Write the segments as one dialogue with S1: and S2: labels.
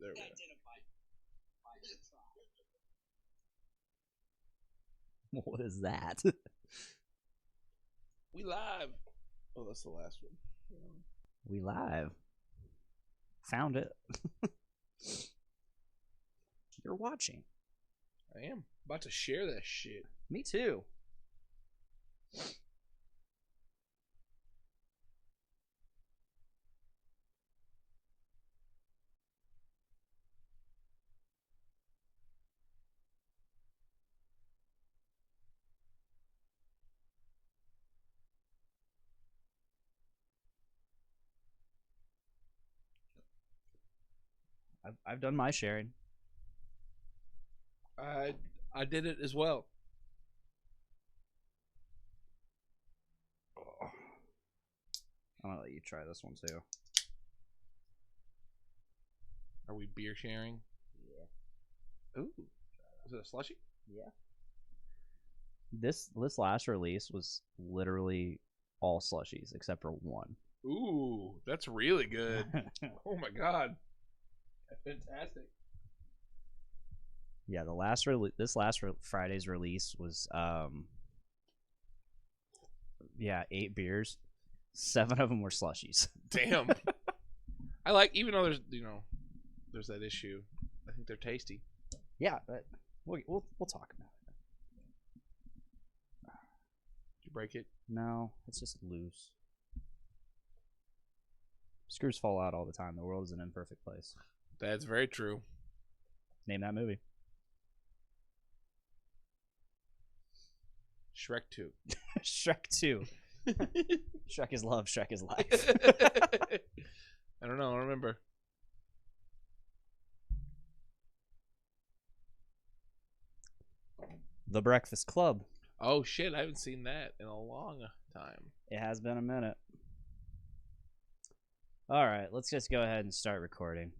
S1: There we go.
S2: What is that?
S1: We live. Oh, that's the last one.
S2: We live. Found it. You're watching.
S1: I am about to share that shit.
S2: Me too. I've done my sharing.
S1: I did it as well.
S2: I'm gonna let you try this one too.
S1: Are we beer sharing?
S2: Yeah.
S1: Ooh. Is it a slushy?
S2: Yeah. This last release was literally all slushies except for one.
S1: Ooh, that's really good. Oh my god. That's fantastic.
S2: Yeah, this last Friday's release was 8 beers. 7 of them were slushies.
S1: Damn. I like, even though there's that issue, I think they're tasty.
S2: Yeah, but we'll talk about it.
S1: Did you break it?
S2: No, it's just loose. Screws fall out all the time. The world is an imperfect place.
S1: That's very true.
S2: Name that movie.
S1: Shrek 2.
S2: Shrek 2. Shrek is love, Shrek is life.
S1: I don't know, I don't remember.
S2: The Breakfast Club.
S1: Oh shit, I haven't seen that in a long time.
S2: It has been a minute. All right, let's just go ahead and start recording.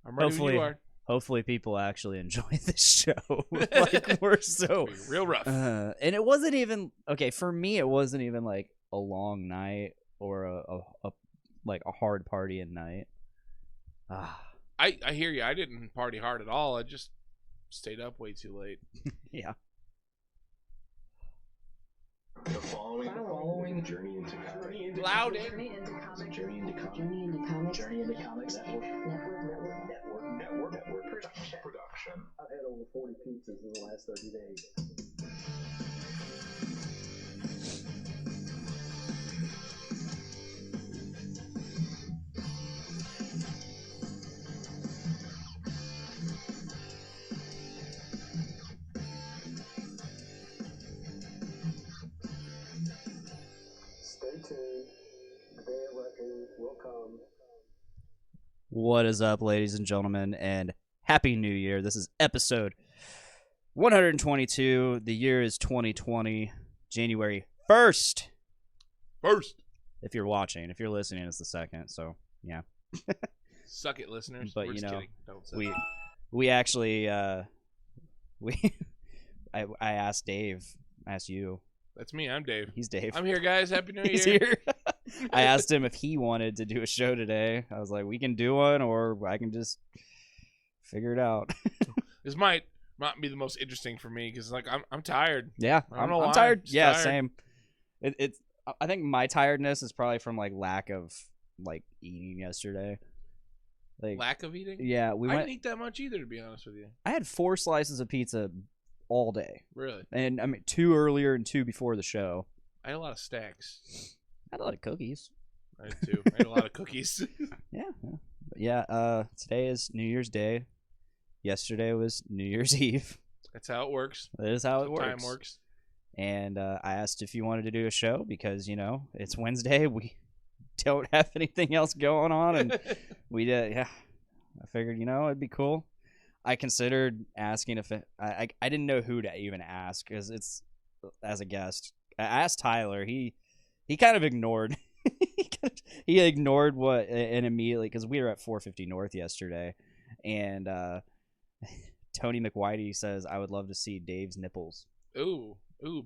S1: I'm ready when you are.
S2: Hopefully people actually enjoy this show. Like, we're so
S1: real rough.
S2: And it wasn't even okay for me. It wasn't even like a long night or a hard partying night.
S1: I hear you. I didn't party hard at all. I just stayed up way too late.
S2: Yeah.
S3: The following journey into comedy.
S1: Loud in.
S3: Journey into comics. Journey into comics. Network production.
S4: I've had over 40 pizzas in the last 30 days. Stay tuned. The day of reckoning will come.
S2: What is up, ladies and gentlemen, and Happy New Year. This is episode 122. The year is 2020, January 1st. If you're watching. If you're listening, it's the 2nd, so yeah.
S1: Suck it, listeners.
S2: But
S1: We're
S2: you
S1: just
S2: know,
S1: kidding. Don't say
S2: we actually I asked Dave. I asked you.
S1: That's me. I'm Dave.
S2: He's Dave.
S1: I'm here, guys. Happy New Year.
S2: He's here. I asked him if he wanted to do a show today. I was like, we can do one, or I can just figure it out.
S1: This might not be the most interesting for me because, like, I'm tired.
S2: Yeah,
S1: I don't know
S2: I'm
S1: why.
S2: tired.
S1: Just
S2: Yeah,
S1: tired.
S2: same. It's. I think my tiredness is probably from like lack of like eating yesterday. Like
S1: Lack of eating?
S2: yeah, we
S1: I
S2: went.
S1: didn't eat that much either, to be honest with you.
S2: I had 4 slices of pizza all day,
S1: Really.
S2: and I mean 2 earlier and 2 before the show.
S1: I had a lot of stacks.
S2: I had a lot of cookies.
S1: I did too. I had a lot of cookies.
S2: Yeah. But yeah. Today is New Year's Day. Yesterday was New Year's Eve.
S1: That's how it works.
S2: That is how it
S1: That's how
S2: works.
S1: Time works.
S2: And I asked if you wanted to do a show because, you know, it's Wednesday. We don't have anything else going on. And we did, yeah. I figured, you know, it'd be cool. I considered asking if I didn't know who to even ask because it's as a guest. I asked Tyler. He kind of ignored. He ignored what and immediately because we were at 450 North yesterday, and Tony McWhitey says I would love to see Dave's nipples.
S1: Ooh,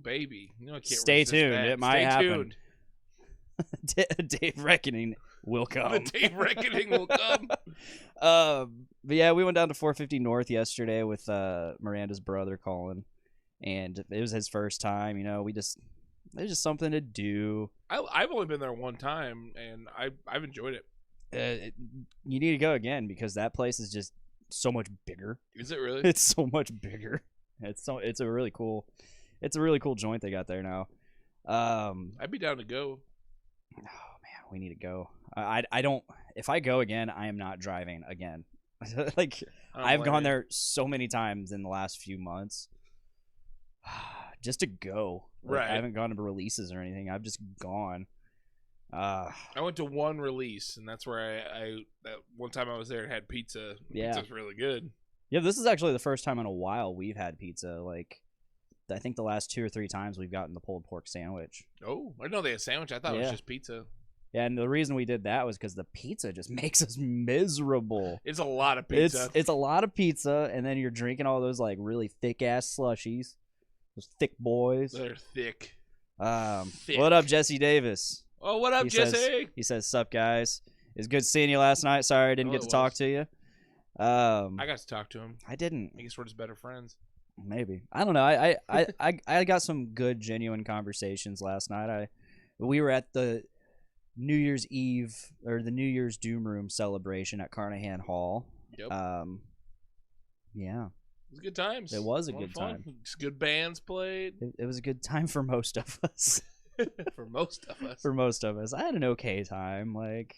S1: baby. You know I can't
S2: Stay
S1: resist
S2: tuned.
S1: that.
S2: It might
S1: Stay
S2: happen.
S1: tuned.
S2: Dave Reckoning will come.
S1: The day of reckoning will come.
S2: But yeah, we went down to 450 North yesterday with Miranda's brother Colin, and it was his first time. You know, there's just something to do.
S1: I've only been there one time, and I've enjoyed it.
S2: You need to go again because that place is just so much bigger.
S1: Is it really?
S2: It's so much bigger. It's a really cool joint they got there now.
S1: I'd be down to go.
S2: Oh man, we need to go. I don't. If I go again, I am not driving again. Like I've gone there so many times in the last few months, just to go. Like,
S1: Right.
S2: I haven't gone to releases or anything. I've just gone.
S1: I went to one release, and that's where that one time I was there and had pizza.
S2: Yeah.
S1: Pizza's really good.
S2: Yeah, this is actually the first time in a while we've had pizza. Like, I think the last 2 or 3 times we've gotten the pulled pork sandwich.
S1: Oh, I didn't know they had a sandwich. I thought it was
S2: Yeah.
S1: just pizza.
S2: Yeah, and the reason we did that was because the pizza just makes us miserable.
S1: It's a lot of pizza.
S2: It's a lot of pizza, and then you're drinking all those like really thick ass slushies, those thick boys.
S1: They're thick. Thick.
S2: What up, Jesse Davis?
S1: Oh, what up,
S2: He
S1: Jesse?
S2: says- He says, "Sup, guys? It's good seeing you last night. Sorry I didn't
S1: Oh,
S2: get to
S1: it
S2: talk
S1: was.
S2: to you.
S1: I got to talk to him.
S2: I didn't.
S1: I guess we're just better friends.
S2: Maybe I don't know. I got some good, genuine conversations last night. We were at the New Year's Eve or the New Year's Doom Room celebration at Carnahan Hall.
S1: Yep.
S2: Yeah,
S1: It was good times.
S2: It was a
S1: lot of
S2: good
S1: fun.
S2: time.
S1: Just good bands played
S2: it was a good time for most of us.
S1: for most of us.
S2: For most of us, I had an okay time. Like,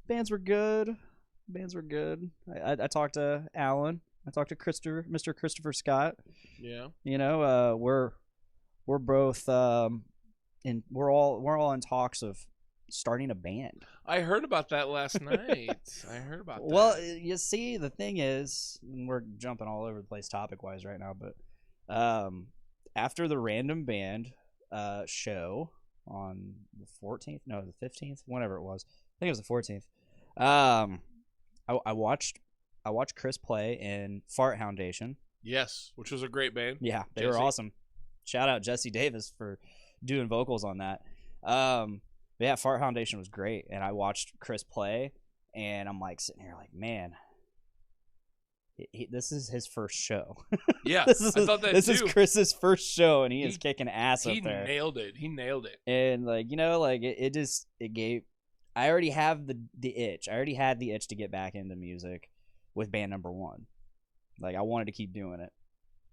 S2: bands were good. I talked to Alan. I talked to Mr. Christopher Scott.
S1: Yeah.
S2: You know, we're both we're all in talks of starting a band.
S1: I heard about that last night. I heard about that.
S2: Well, you see, the thing is, and we're jumping all over the place topic wise right now, but after the Random Band show on the 14th, no, the 15th, whenever it was, I think it was the 14th. I watched Chris play in Fart Foundation.
S1: Yes, which was a great band.
S2: Yeah, they were
S1: Jesse.
S2: awesome. Shout out Jesse Davis for doing vocals on that. But yeah, Fart Foundation was great, and I watched Chris play, and I'm like sitting here like, man, this is his first show.
S1: Yeah,
S2: this is
S1: I thought that
S2: this
S1: too.
S2: is Chris's first show, and he is
S1: He-
S2: kicking ass up
S1: He
S2: there.
S1: nailed it. He nailed it.
S2: And like, you know, like it gave. I already have the itch. I already had the itch to get back into music with band number 1. Like, I wanted to keep doing it.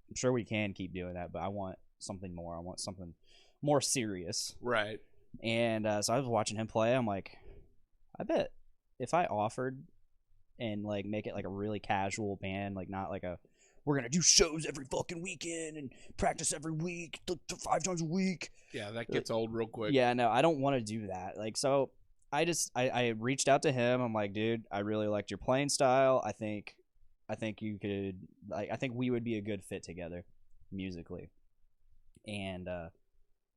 S2: I'm sure we can keep doing that, but I want something more. I want something more serious.
S1: Right.
S2: And so I was watching him play. I'm like, I bet if I offered and like make it like a really casual band, like not like we're gonna do shows every fucking weekend and practice every week, 5 times a week.
S1: Yeah, that gets old real quick.
S2: Yeah, no, I don't want to do that. Like, so I reached out to him. I'm like, dude, I really liked your playing style. I think you could, like, I think we would be a good fit together musically. And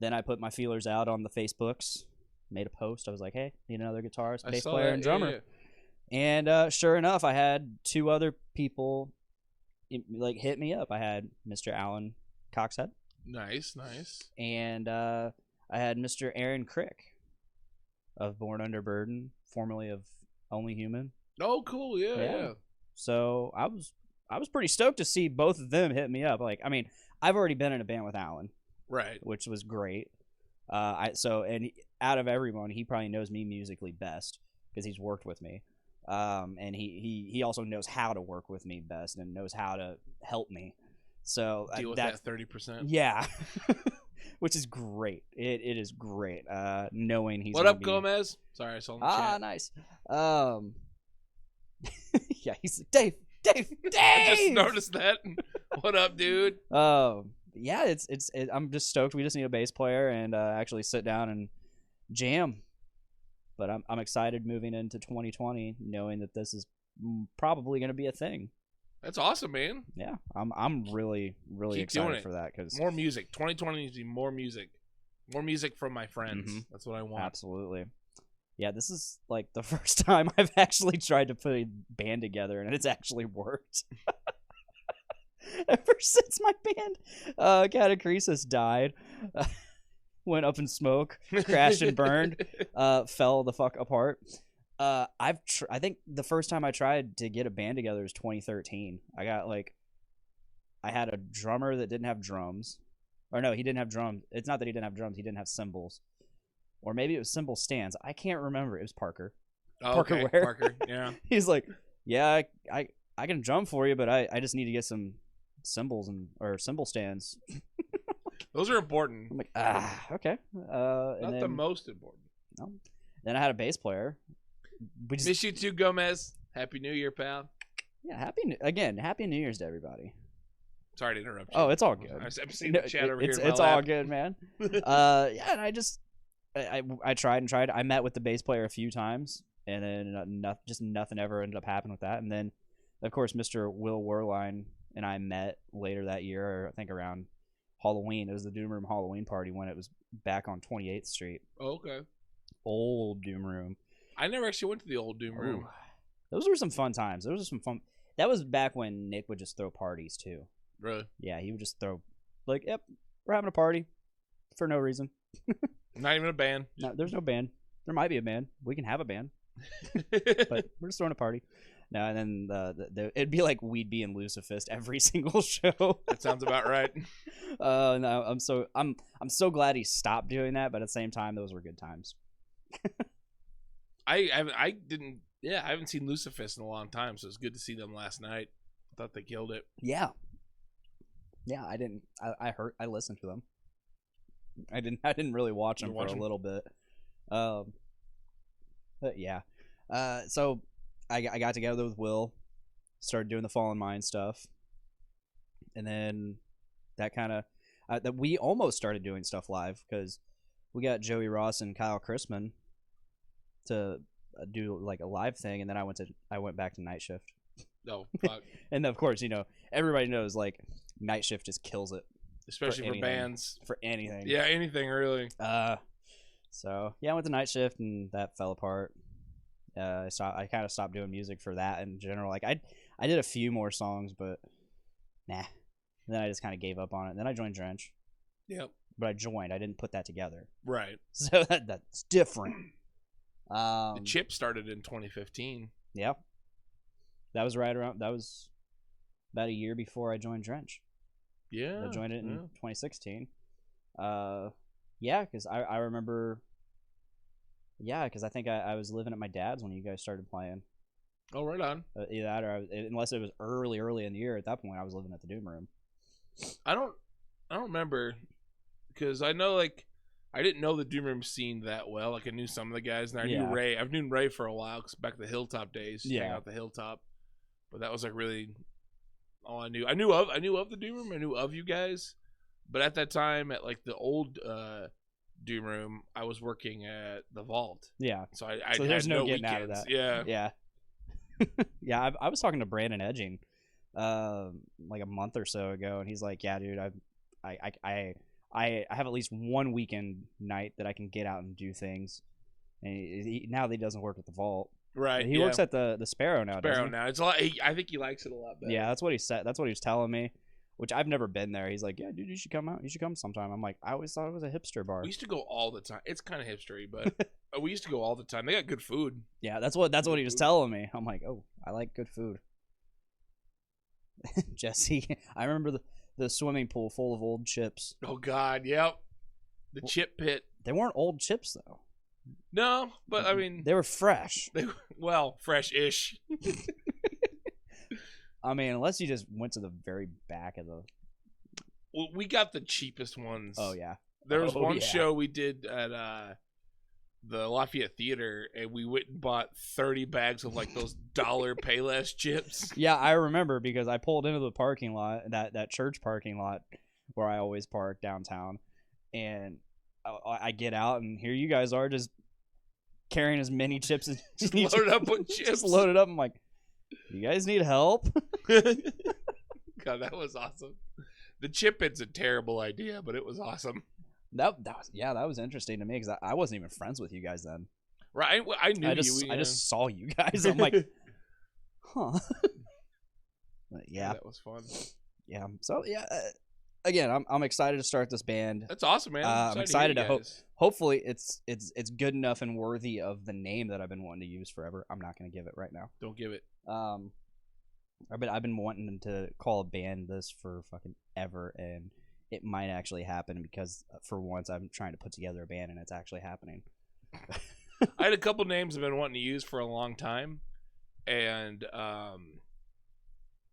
S2: then I put my feelers out on the Facebooks, made a post. I was like, hey, need another guitarist,
S1: I
S2: bass
S1: saw
S2: player,
S1: that.
S2: and
S1: Yeah,
S2: drummer.
S1: yeah.
S2: And sure enough, I had 2 other people like hit me up. I had Mr. Alan Coxhead,
S1: Nice.
S2: and I had Mr. Aaron Crick of Born Under Burden, formerly of Only Human.
S1: Oh, cool. Yeah.
S2: So I was pretty stoked to see both of them hit me up. Like, I mean, I've already been in a band with Alan,
S1: Right.
S2: which was great. Out of everyone, he probably knows me musically best because he's worked with me. And he also knows how to work with me best and knows how to help me. So
S1: Deal with that 30%.
S2: yeah, which is great. It is great. Knowing he's
S1: What
S2: gonna
S1: up,
S2: be...
S1: Gomez? Sorry, I saw in the
S2: Ah,
S1: chat.
S2: nice. Yeah, he's like, Dave.
S1: I just noticed that. What up, dude?
S2: Yeah, I'm just stoked. We just need a bass player and actually sit down and jam. But I'm excited moving into 2020, knowing that this is probably going to be a thing.
S1: That's awesome, man.
S2: Yeah, I'm really
S1: Keep doing
S2: excited
S1: it.
S2: for that because
S1: More music. 2020 needs to be more music. More music from my friends.
S2: Mhm.
S1: That's what I want.
S2: absolutely. Yeah, this is like the first time I've actually tried to put a band together and it's actually worked. Ever since my band Catacresis died, went up in smoke, crashed and burned, fell the fuck apart. I think the first time I tried to get a band together was 2013. I had a drummer that didn't have drums. Or no, he didn't have drums. It's not that he didn't have drums, he didn't have cymbals. Or maybe it was cymbal stands. I can't remember. It was Parker.
S1: Oh,
S2: Parker
S1: okay.
S2: Ware.
S1: Parker, yeah.
S2: He's like, yeah, I can drum for you, but I just need to get some cymbals or cymbal stands.
S1: Those are important.
S2: I'm like, okay.
S1: Not the most important.
S2: No. Then I had a bass player.
S1: Miss you too, Gomez. Happy New Year, pal.
S2: Yeah, Happy New Year's to everybody.
S1: Sorry to interrupt you.
S2: Oh, it's all good.
S1: I've seen the chat over here.
S2: It's all good, man. Yeah, and I tried and tried. I met with the bass player a few times, and then nothing ever ended up happening with that. And then, of course, Mr. Will Werline and I met later that year, or I think around Halloween. It was the Doom Room Halloween party when it was back on 28th Street.
S1: Oh, okay.
S2: Old Doom Room.
S1: I never actually went to the old Doom Room.
S2: Ooh. Those were some fun times. Those were some fun. That was back when Nick would just throw parties too.
S1: Really?
S2: Yeah, he would just throw, like, yep, we're having a party for no reason.
S1: Not even a band.
S2: No, there's no band. There might be a band. We can have a band, but we're just throwing a party. No, and then it'd be like we'd be in Lucifist every single show.
S1: That sounds about right.
S2: No, I'm so glad he stopped doing that, but at the same time, those were good times.
S1: I haven't seen Lucifist in a long time, so it's good to see them last night. I thought they killed it.
S2: Yeah, I listened to them. I didn't really watch them for a little bit. But yeah. So I got together with Will, started doing the Fallen Mind stuff, and then that kind of that we almost started doing stuff live because we got Joey Ross and Kyle Chrisman to do like a live thing, and then I went back to Night Shift.
S1: Oh, fuck.
S2: And of course, everybody knows like Night Shift just kills it,
S1: especially for bands,
S2: for anything.
S1: Yeah, anything really.
S2: So yeah, I went to Night Shift, and that fell apart. I kind of stopped doing music for that in general. Like I did a few more songs, but nah. And then I just kind of gave up on it. And then I joined Drench.
S1: Yep.
S2: But I joined. I didn't put that together.
S1: Right.
S2: So that's different.
S1: The Chip started in 2015.
S2: Yeah. That was about a year before I joined Drench.
S1: Yeah.
S2: I joined it in 2016. Yeah, because I remember. Yeah, because I think I was living at my dad's when you guys started playing.
S1: Oh, right on.
S2: Either that or unless it was early in the year. At that point, I was living at the Doom Room.
S1: I don't remember because I know like I didn't know the Doom Room scene that well. Like I knew some of the guys, and I knew Ray. I've known Ray for a while because back at the Hilltop days, hang out the Hilltop. But that was like really all I knew. I knew of the Doom Room. I knew of you guys, but at that time, at like the old Doom Room, I was working at the Vault.
S2: Yeah.
S1: So I
S2: there's
S1: had
S2: no
S1: no
S2: getting
S1: weekends.
S2: out of that.
S1: Yeah.
S2: Yeah. Yeah. I was talking to Brandon Edging, like a month or so ago, and he's like, "Yeah, dude, I have at least one weekend night that I can get out and do things." And now that he doesn't work at the Vault,
S1: right?
S2: He works at the Sparrow now.
S1: Sparrow now. It's a lot. I think he likes it a lot better.
S2: Yeah, that's what he said. That's what he was telling me. Which I've never been there. He's like, "Yeah, dude, you should come out. You should come sometime." I'm like, I always thought it was a hipster bar.
S1: We used to go all the time. It's kind of hipstery, but we used to go all the time. They got good food.
S2: Yeah, that's what he was telling me. I'm like, oh, I like good food. Jesse, I remember the swimming pool full of old chips.
S1: Oh God, yep. The chip pit.
S2: They weren't old chips though.
S1: No, but I mean,
S2: they were fresh.
S1: Fresh-ish.
S2: I mean, unless you just went to the very back of the.
S1: Well, we got the cheapest ones.
S2: Oh yeah.
S1: There was one show we did at the Lafayette Theater, and we went and bought 30 bags of like those $1 Payless chips.
S2: Yeah, I remember because I pulled into the parking lot, that church parking lot where I always park downtown, and I get out, and here you guys are just carrying as many chips as
S1: just loaded up with chips.
S2: Just loaded up. I'm like, you guys need help?
S1: God, that was awesome. The chip pit's a terrible idea, but it was awesome.
S2: That was interesting to me because I wasn't even friends with you guys then.
S1: Right, I knew you.
S2: I just saw you guys. I'm like, huh. But yeah,
S1: that was fun.
S2: Yeah. So yeah, again, I'm excited to start this band.
S1: That's awesome, man.
S2: I'm excited
S1: to
S2: to
S1: hear you
S2: hope.
S1: guys.
S2: Hopefully, it's good enough and worthy of the name that I've been wanting to use forever. I'm not gonna give it right now.
S1: Don't give it.
S2: I've been wanting to call a band this for fucking ever, and it might actually happen because for once I'm trying to put together a band and it's actually happening.
S1: I had a couple names I've been wanting to use for a long time, and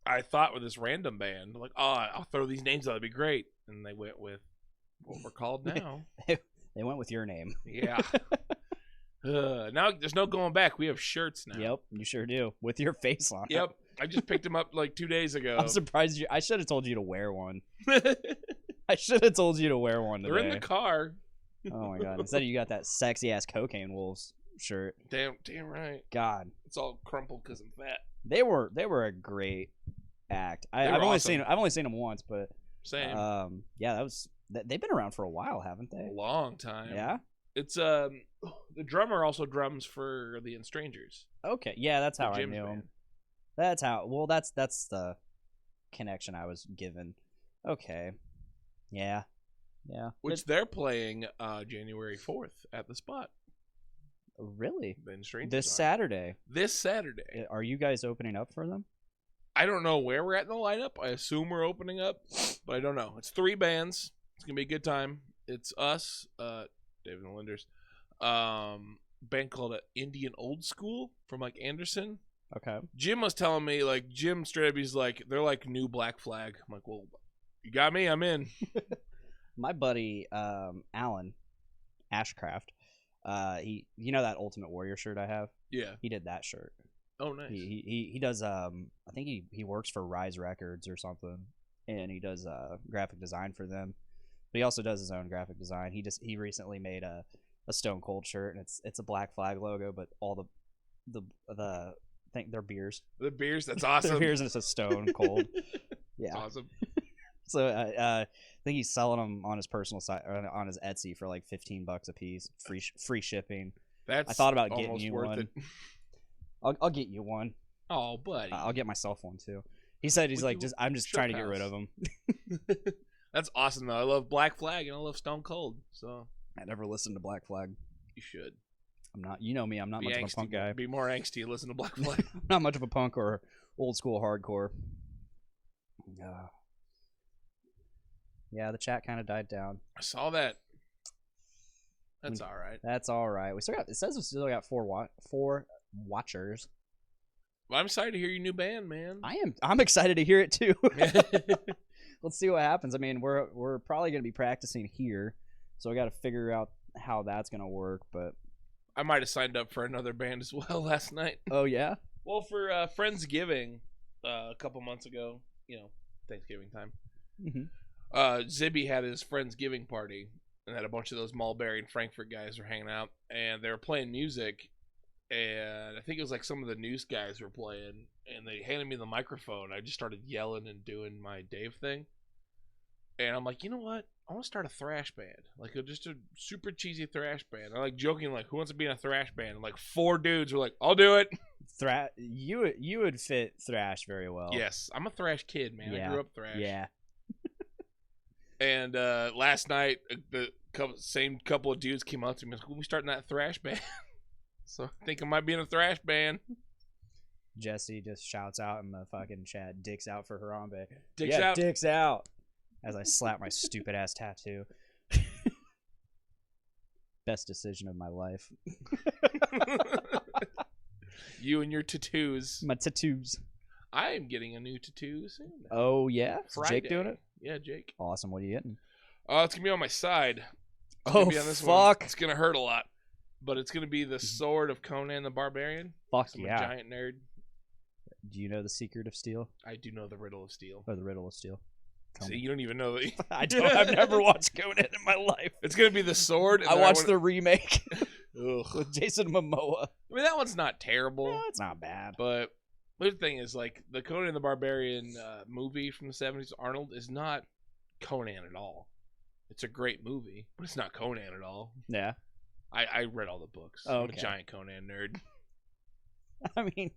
S1: I thought with this random band, like, oh, I'll throw these names out, that'd be great, and they went with what we're called now.
S2: They went with your name.
S1: Yeah. Now there's no going back. We have shirts now.
S2: Yep, you sure do. With your face on it.
S1: Yep. I just picked them up like 2 days ago.
S2: I'm surprised you. I should have told you to wear one. I should have told you to wear one today.
S1: They're in the car.
S2: Oh my god! Instead, you got that sexy ass Cocaine Wolves shirt.
S1: Damn right.
S2: God,
S1: It's all crumpled because I'm fat.
S2: they were a great act.
S1: They
S2: I've
S1: were
S2: only
S1: awesome.
S2: seen them once, but
S1: Same.
S2: yeah, they've been around for a while, haven't
S1: A
S2: they?
S1: long time.
S2: Yeah.
S1: It's the drummer also drums for the Strangers.
S2: Okay. Yeah, that's how I
S1: Jim's
S2: knew
S1: band.
S2: him. That's how. Well, that's the connection I was given. Okay. Yeah. Yeah.
S1: Which they're playing January 4th at the Spot.
S2: Really?
S1: The Strangers
S2: This
S1: are.
S2: Saturday.
S1: This Saturday.
S2: Are you guys opening up for them?
S1: I don't know where we're at in the lineup. I assume we're opening up, but I don't know. It's 3 bands. It's gonna be a good time. It's us, David and the Linders, band called Indian Old School from like Anderson.
S2: Okay.
S1: Jim was telling me, like, Jim straight up, he's like, they're like new Black Flag. I'm like, well, you got me, I'm in.
S2: My buddy Alan Ashcraft, you know that Ultimate Warrior shirt I have?
S1: Yeah.
S2: He did that shirt.
S1: Oh, nice.
S2: He does I think he works for Rise Records or something, and he does graphic design for them. But he also does his own graphic design. He recently made a Stone Cold shirt, and it's a Black Flag logo, but all the I think they're beers.
S1: The beers, that's awesome.
S2: They're beers, and it says Stone Cold. Yeah.
S1: That's awesome.
S2: So I think he's selling them on his personal site, or on his Etsy for like $15 a piece, free shipping.
S1: That's
S2: I thought about getting
S1: almost
S2: you
S1: worth
S2: one.
S1: it.
S2: I'll get you one.
S1: Oh, buddy.
S2: I'll get myself one too. He said he's like, I'm just
S1: Shirt
S2: trying to get rid
S1: house.
S2: of them.
S1: That's awesome, though. I love Black Flag and I love Stone Cold, so
S2: I never listened to Black Flag.
S1: you should.
S2: I'm not. You know me. I'm not
S1: Be
S2: much
S1: angsty,
S2: of a punk guy.
S1: Be more angsty. Listen to Black Flag.
S2: I'm not much of a punk or old school hardcore. Yeah, the chat kind of died down.
S1: I saw that. That's all right.
S2: That's all right. It says we still got four watchers.
S1: Well, I'm excited to hear your new band, man.
S2: I'm excited to hear it too. Let's see what happens. I mean, we're probably gonna be practicing here, so we got to figure out how that's gonna work. But
S1: I might have signed up for another band as well last night.
S2: oh yeah,
S1: Well, for Friendsgiving a couple months ago, Thanksgiving time, Zibby had his Friendsgiving party, and had a bunch of those Mulberry and Frankfurt guys were hanging out, and they were playing music, and I think it was like some of the news guys were playing, and they handed me the microphone. I just started yelling and doing my Dave thing, and I'm like, you know what? I want to start a thrash band, like just a super cheesy thrash band. I like joking, like, who wants to be in a thrash band? And like 4 dudes were like, I'll do it.
S2: you would fit thrash very well.
S1: Yes, I'm a thrash kid, man.
S2: Yeah.
S1: I grew up thrash.
S2: Yeah.
S1: And last night, the same couple of dudes came up to me and said, we'll be starting that thrash band. So I think I might be in a thrash band.
S2: Jesse just shouts out in the fucking chat, "Dicks out for Harambe."
S1: Dicks
S2: yeah,
S1: out.
S2: Dicks out. As I slap my stupid ass tattoo. Best decision of my life.
S1: You and your tattoos.
S2: My tattoos.
S1: I am getting a new tattoo soon.
S2: Oh yeah, is
S1: Friday.
S2: Jake doing it?
S1: Yeah, Jake.
S2: Awesome. What are you getting?
S1: It's gonna be on my side. It's
S2: Oh
S1: gonna be on this one.
S2: fuck!
S1: It's gonna hurt a lot, but it's gonna be the sword of Conan the Barbarian.
S2: Fuck
S1: I'm a
S2: yeah!
S1: giant nerd.
S2: Do you know the secret of steel
S1: I do know the riddle of steel.
S2: or the riddle of steel? Tell
S1: See,
S2: me.
S1: you don't even know that.
S2: I don't. I've never watched Conan in my life.
S1: It's gonna be the sword. And
S2: I
S1: then
S2: watched the remake
S1: Ugh.
S2: with Jason Momoa.
S1: I mean, that one's not terrible.
S2: Yeah, it's not bad.
S1: But the thing is, like, the Conan the Barbarian movie from the 70s, Arnold, is not Conan at all. It's a great movie, but it's not Conan at all.
S2: Yeah.
S1: I read all the books.
S2: Oh,
S1: I'm a
S2: okay.
S1: giant Conan nerd.
S2: I mean,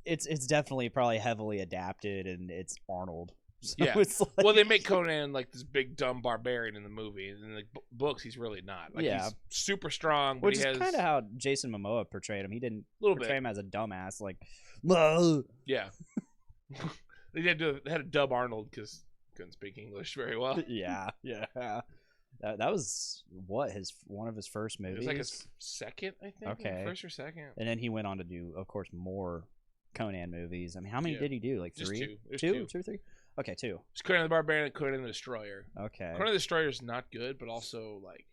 S2: it's definitely probably heavily adapted, and it's Arnold. So
S1: Yeah.
S2: it's like,
S1: Well, they make Conan like this big dumb barbarian in the movie, and in the books he's really not. Like
S2: Yeah.
S1: he's super strong, but
S2: which
S1: he
S2: is
S1: has
S2: kind of how Jason Momoa portrayed him. He didn't
S1: a little
S2: portray
S1: bit.
S2: him as a dumbass, like, "Whoa."
S1: Yeah. they had to dub Arnold because couldn't speak English very well.
S2: yeah. That was one of his first
S1: It
S2: movies.
S1: was like a second, I think.
S2: Okay.
S1: First or second.
S2: And then he went on to do, of course, more Conan movies. I mean, how many
S1: Yeah.
S2: did he do? Like
S1: Just
S2: 3?
S1: two. There's
S2: Two?
S1: two.
S2: 2 or 3? Okay, 2.
S1: It's Conan the Barbarian and Conan the Destroyer.
S2: Okay.
S1: Conan the Destroyer is not good, but also like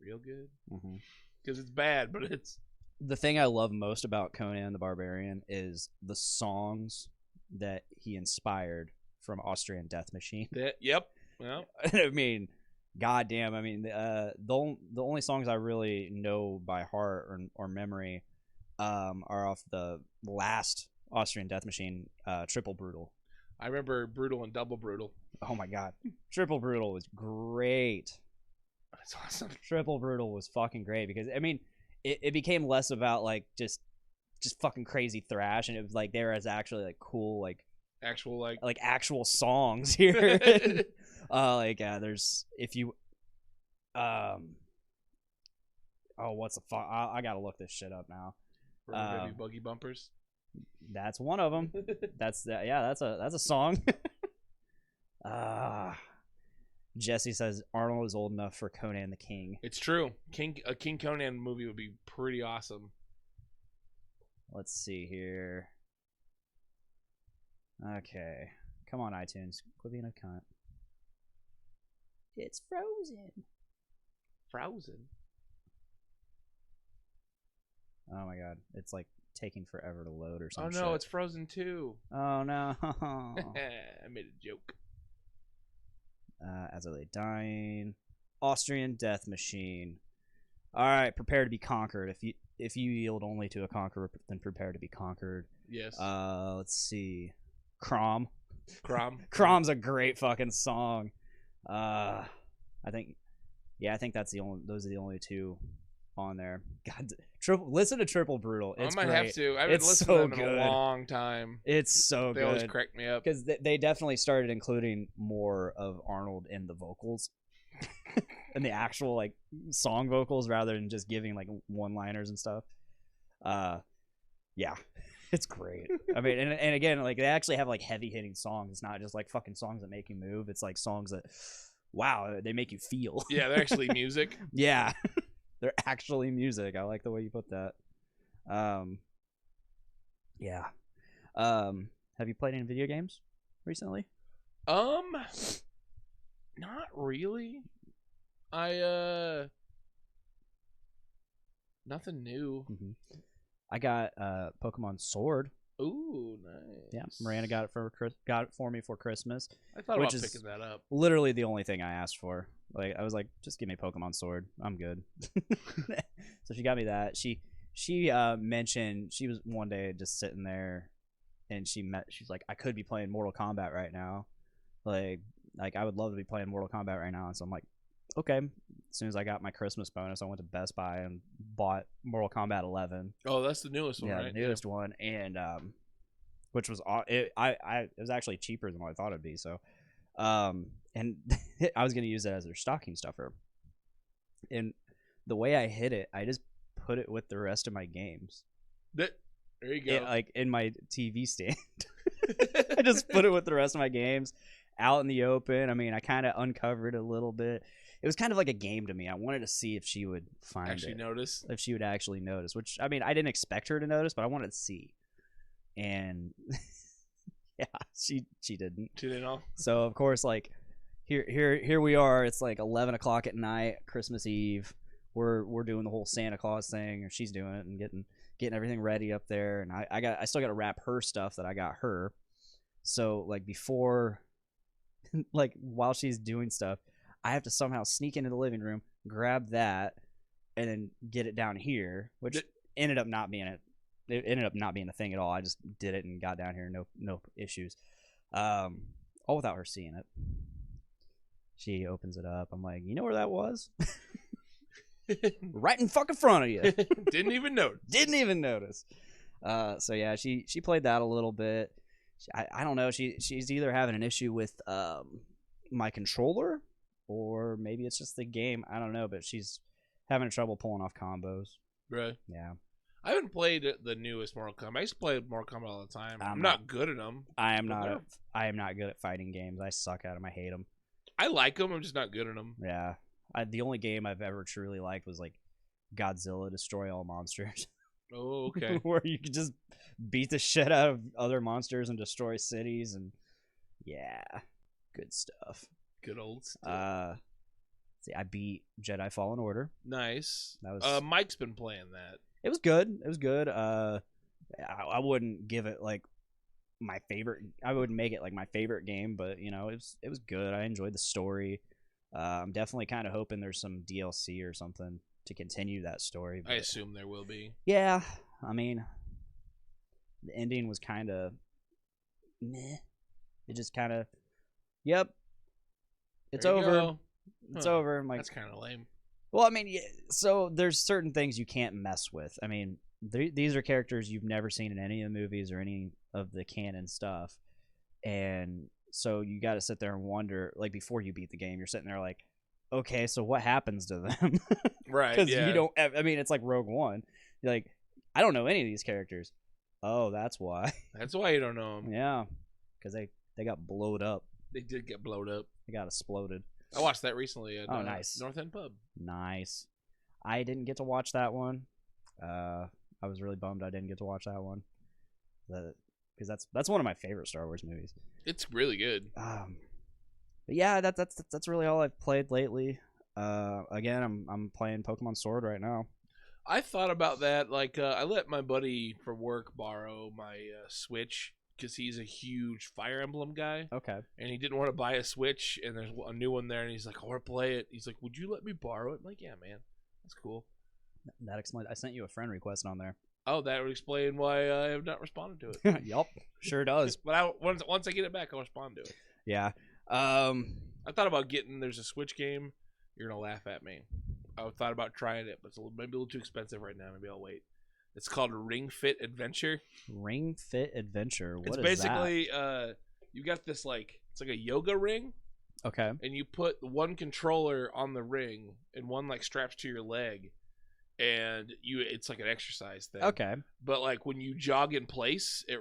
S1: real good
S2: hmm
S1: because it's bad, but it's
S2: The thing I love most about Conan the Barbarian is the songs that he inspired from Austrian Death Machine.
S1: that. Yep. Well,
S2: I mean, goddamn. I mean, the only songs I really know by heart or memory are off the last Austrian Death Machine, Triple Brutal.
S1: I remember Brutal and Double Brutal.
S2: Oh my god, Triple Brutal was great.
S1: That's awesome.
S2: Triple Brutal was fucking great because I mean, it became less about like just fucking crazy thrash, and it was like there was actually like cool like
S1: Actual like
S2: actual songs here. There's if you what's the fuck? I gotta look this shit up now.
S1: Rubber Baby Buggy Bumpers.
S2: That's one of them. That's a song. Jesse says Arnold is old enough for Conan the King.
S1: It's true. A King Conan movie would be pretty awesome.
S2: Let's see here. Okay, come on iTunes, quit being a cunt. It's frozen.
S1: Frozen.
S2: Oh my god, it's like taking forever to load or
S1: Oh
S2: something.
S1: no, it's Frozen 2.
S2: Oh no.
S1: I made a joke.
S2: As I lay dying, Austrian Death Machine. All right, prepare to be conquered. If you yield only to a conqueror, then prepare to be conquered.
S1: Yes.
S2: Let's see, Crom.
S1: Crom.
S2: Crom's a great fucking song. I think that's those are the only two on there. God, listen to Triple Brutal. It's
S1: I might
S2: great.
S1: have to. I haven't
S2: It's
S1: listened
S2: so
S1: to them in
S2: good.
S1: a long time.
S2: It's so
S1: They
S2: good.
S1: always crack me up.
S2: Because they definitely started including more of Arnold in the vocals and the actual like song vocals rather than just giving like one-liners and stuff. Yeah, it's great. I mean, and again, like they actually have like heavy-hitting songs. It's not just like fucking songs that make you move. It's like songs that, wow, they make you feel.
S1: Yeah, they're actually music.
S2: Yeah, they're actually music. I like the way you put that. Yeah. Have you played any video games recently?
S1: Not really. Nothing new.
S2: Mm-hmm. I got Pokemon Sword.
S1: Ooh, nice.
S2: Yeah, Miranda got it for me for Christmas.
S1: I thought
S2: which
S1: about
S2: is-
S1: picking that up.
S2: Literally the only thing I asked for. Like I was like, just give me Pokemon Sword. I'm good. So she got me that. She mentioned she was one day just sitting there, and she's like, I could be playing Mortal Kombat right now. Like I would love to be playing Mortal Kombat right now. And so I'm like, okay. As soon as I got my Christmas bonus, I went to Best Buy and bought Mortal Kombat 11.
S1: Oh, that's the newest one,
S2: Yeah,
S1: right?
S2: the newest one, and which was it was actually cheaper than what I thought it'd be. So, and I was gonna use it as their stocking stuffer. And the way I hit it, I just put it with the rest of my games.
S1: There you go.
S2: Like in my TV stand. I just put it with the rest of my games out in the open. I mean, I kind of uncovered a little bit. It was kind of like a game to me. I wanted to see if she would find
S1: Actually
S2: it.
S1: notice.
S2: If she would actually notice, which I mean, I didn't expect her to notice, but I wanted to see. And yeah, she didn't.
S1: She didn't know.
S2: So of course, like here we are. It's like 11 o'clock at night, Christmas Eve. We're doing the whole Santa Claus thing, or she's doing it and getting everything ready up there. And I still got to wrap her stuff that I got her. So like before, like while she's doing stuff, I have to somehow sneak into the living room, grab that, and then get it down here, which ended up not being it ended up not being a thing at all. I just did it and got down here, no issues. All without her seeing it. She opens it up. I'm like, you know where that was? Right in fucking front of you.
S1: Didn't even notice.
S2: Didn't even notice. So yeah, she played that a little bit. I don't know. She's either having an issue with my controller, or maybe it's just the game. I don't know, but she's having trouble pulling off combos.
S1: Right.
S2: Yeah.
S1: I haven't played the newest Mortal Kombat. I used to play Mortal Kombat all the time. I'm not good at them.
S2: I am not good at fighting games. I suck at them. I hate them.
S1: I like them. I'm just not good at them.
S2: Yeah. The only game I've ever truly liked was like Godzilla Destroy All Monsters.
S1: Oh, okay.
S2: Where you could just beat the shit out of other monsters and destroy cities, and yeah, good stuff.
S1: Good old stuff.
S2: See, I beat Jedi Fallen Order.
S1: Nice.
S2: That was
S1: Mike's been playing that.
S2: It was good. It was good. I wouldn't give it like my favorite. I wouldn't make it like my favorite game, but you know, it was good. I enjoyed the story. I'm definitely kind of hoping there's some DLC or something to continue that story.
S1: I assume there will be.
S2: Yeah, I mean, the ending was kind of meh. It just kind of, yep, it's over.
S1: Go.
S2: It's over. I'm like,
S1: that's kind of lame.
S2: Well, I mean, yeah, so there's certain things you can't mess with. I mean, these are characters you've never seen in any of the movies or any of the canon stuff, and so you got to sit there and wonder, like, before you beat the game, you're sitting there like, okay, so what happens to them?
S1: Right.
S2: Because
S1: yeah.
S2: you don't. I mean, it's like Rogue One. You're like, I don't know any of these characters. Oh, that's why.
S1: That's why you don't know them.
S2: Yeah, because they got blowed up.
S1: They did get blowed up.
S2: They got exploded.
S1: I watched that recently at
S2: nice.
S1: North End Pub.
S2: Nice. I didn't get to watch that one. I was really bummed I didn't get to watch that one. Because that's one of my favorite Star Wars movies.
S1: It's really good.
S2: But yeah, that's really all I've played lately. Again, I'm playing Pokemon Sword right now.
S1: I thought about that. Like, I let my buddy for work borrow my Switch because he's a huge Fire Emblem guy.
S2: Okay.
S1: And he didn't want to buy a Switch, and there's a new one there, and he's like, I want to play it. He's like, would you let me borrow it? I'm like, yeah, man. That's cool.
S2: That explains. I sent you a friend request on there.
S1: Oh, that would explain why I have not responded to it.
S2: Yup, sure does.
S1: But once I get it back, I'll respond to it.
S2: Yeah.
S1: I thought about there's a Switch game. You're going to laugh at me. I thought about trying it, but it's maybe a little too expensive right now. Maybe I'll wait. It's called Ring Fit Adventure.
S2: Ring Fit Adventure. What is that? It's
S1: basically, you got this, like, it's like a yoga ring.
S2: Okay.
S1: And you put one controller on the ring and one, like, straps to your leg. And it's like an exercise thing.
S2: Okay.
S1: But, like, when you jog in place, it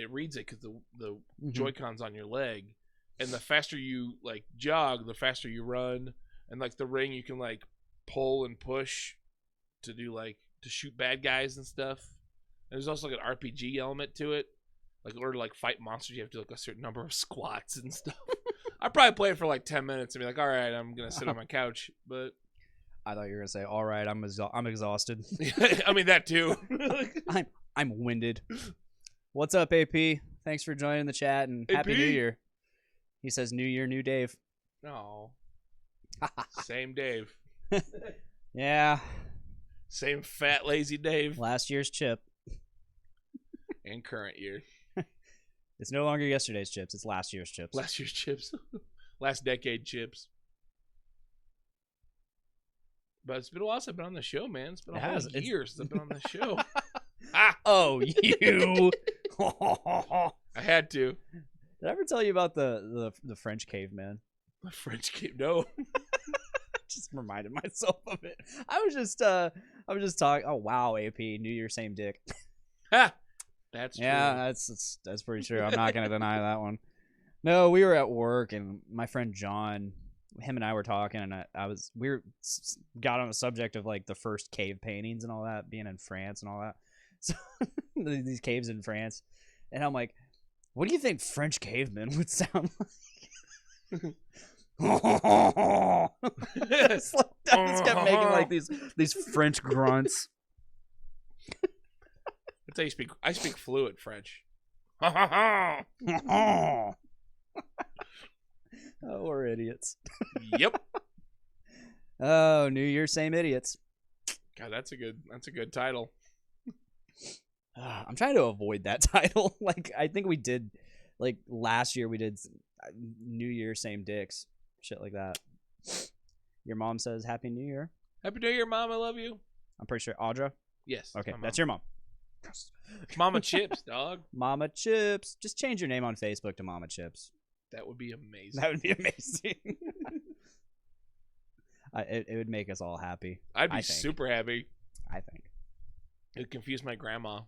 S1: reads it because the Joy-Con's on your leg. And the faster you, like, jog, the faster you run. And, like, the ring you can, like, pull and push to do, like, to shoot bad guys and stuff. And there's also, like, an RPG element to it. Like, in order to, like, fight monsters, you have to do, like, a certain number of squats and stuff. I'd probably play it for, like, 10 minutes and be like, all right, I'm going to sit on my couch. But
S2: I thought you were going to say, all right, I'm exhausted.
S1: I mean, that too.
S2: I'm winded. What's up, AP? Thanks for joining the chat, and
S1: AP?
S2: Happy New Year. He says, New Year, new Dave.
S1: No. Same Dave.
S2: Yeah.
S1: Same fat, lazy Dave.
S2: Last year's chip.
S1: And current year.
S2: It's no longer yesterday's chips. It's last year's chips.
S1: Last year's chips. Last decade chips. But it's been a while since I've been on the show, man. It's been a whole year since I've been on the show.
S2: Oh, you.
S1: I had to.
S2: Did I ever tell you about the French caveman?
S1: The French cave? No.
S2: Just reminded myself of it. I was just talking. Oh wow, AP, New Year, same dick.
S1: Ha! That's true.
S2: Yeah, that's pretty true. I'm not gonna deny that one. No, we were at work, and my friend John, him and I were talking, and we got on the subject of like the first cave paintings and all that, being in France and all that. So these caves in France, and I'm like, what do you think French cavemen would sound like? I just kept making like these French grunts.
S1: That's how you speak. I speak fluent French.
S2: Oh, we're idiots.
S1: Yep.
S2: Oh, New Year, same idiots.
S1: God, that's a good title.
S2: I'm trying to avoid that title. Like, I think we did, like, last year we did New Year, same dicks. Shit like that. Your mom says Happy New Year.
S1: Happy New Year, Mom. I love you.
S2: I'm pretty sure. Audra?
S1: Yes.
S2: Okay, that's your mom.
S1: Mama Chips, dog.
S2: Mama Chips. Just change your name on Facebook to Mama Chips.
S1: That would be amazing.
S2: That would be amazing. It would make us all happy.
S1: I'd be
S2: I think.
S1: super happy.
S2: I think.
S1: It would confuse my grandma.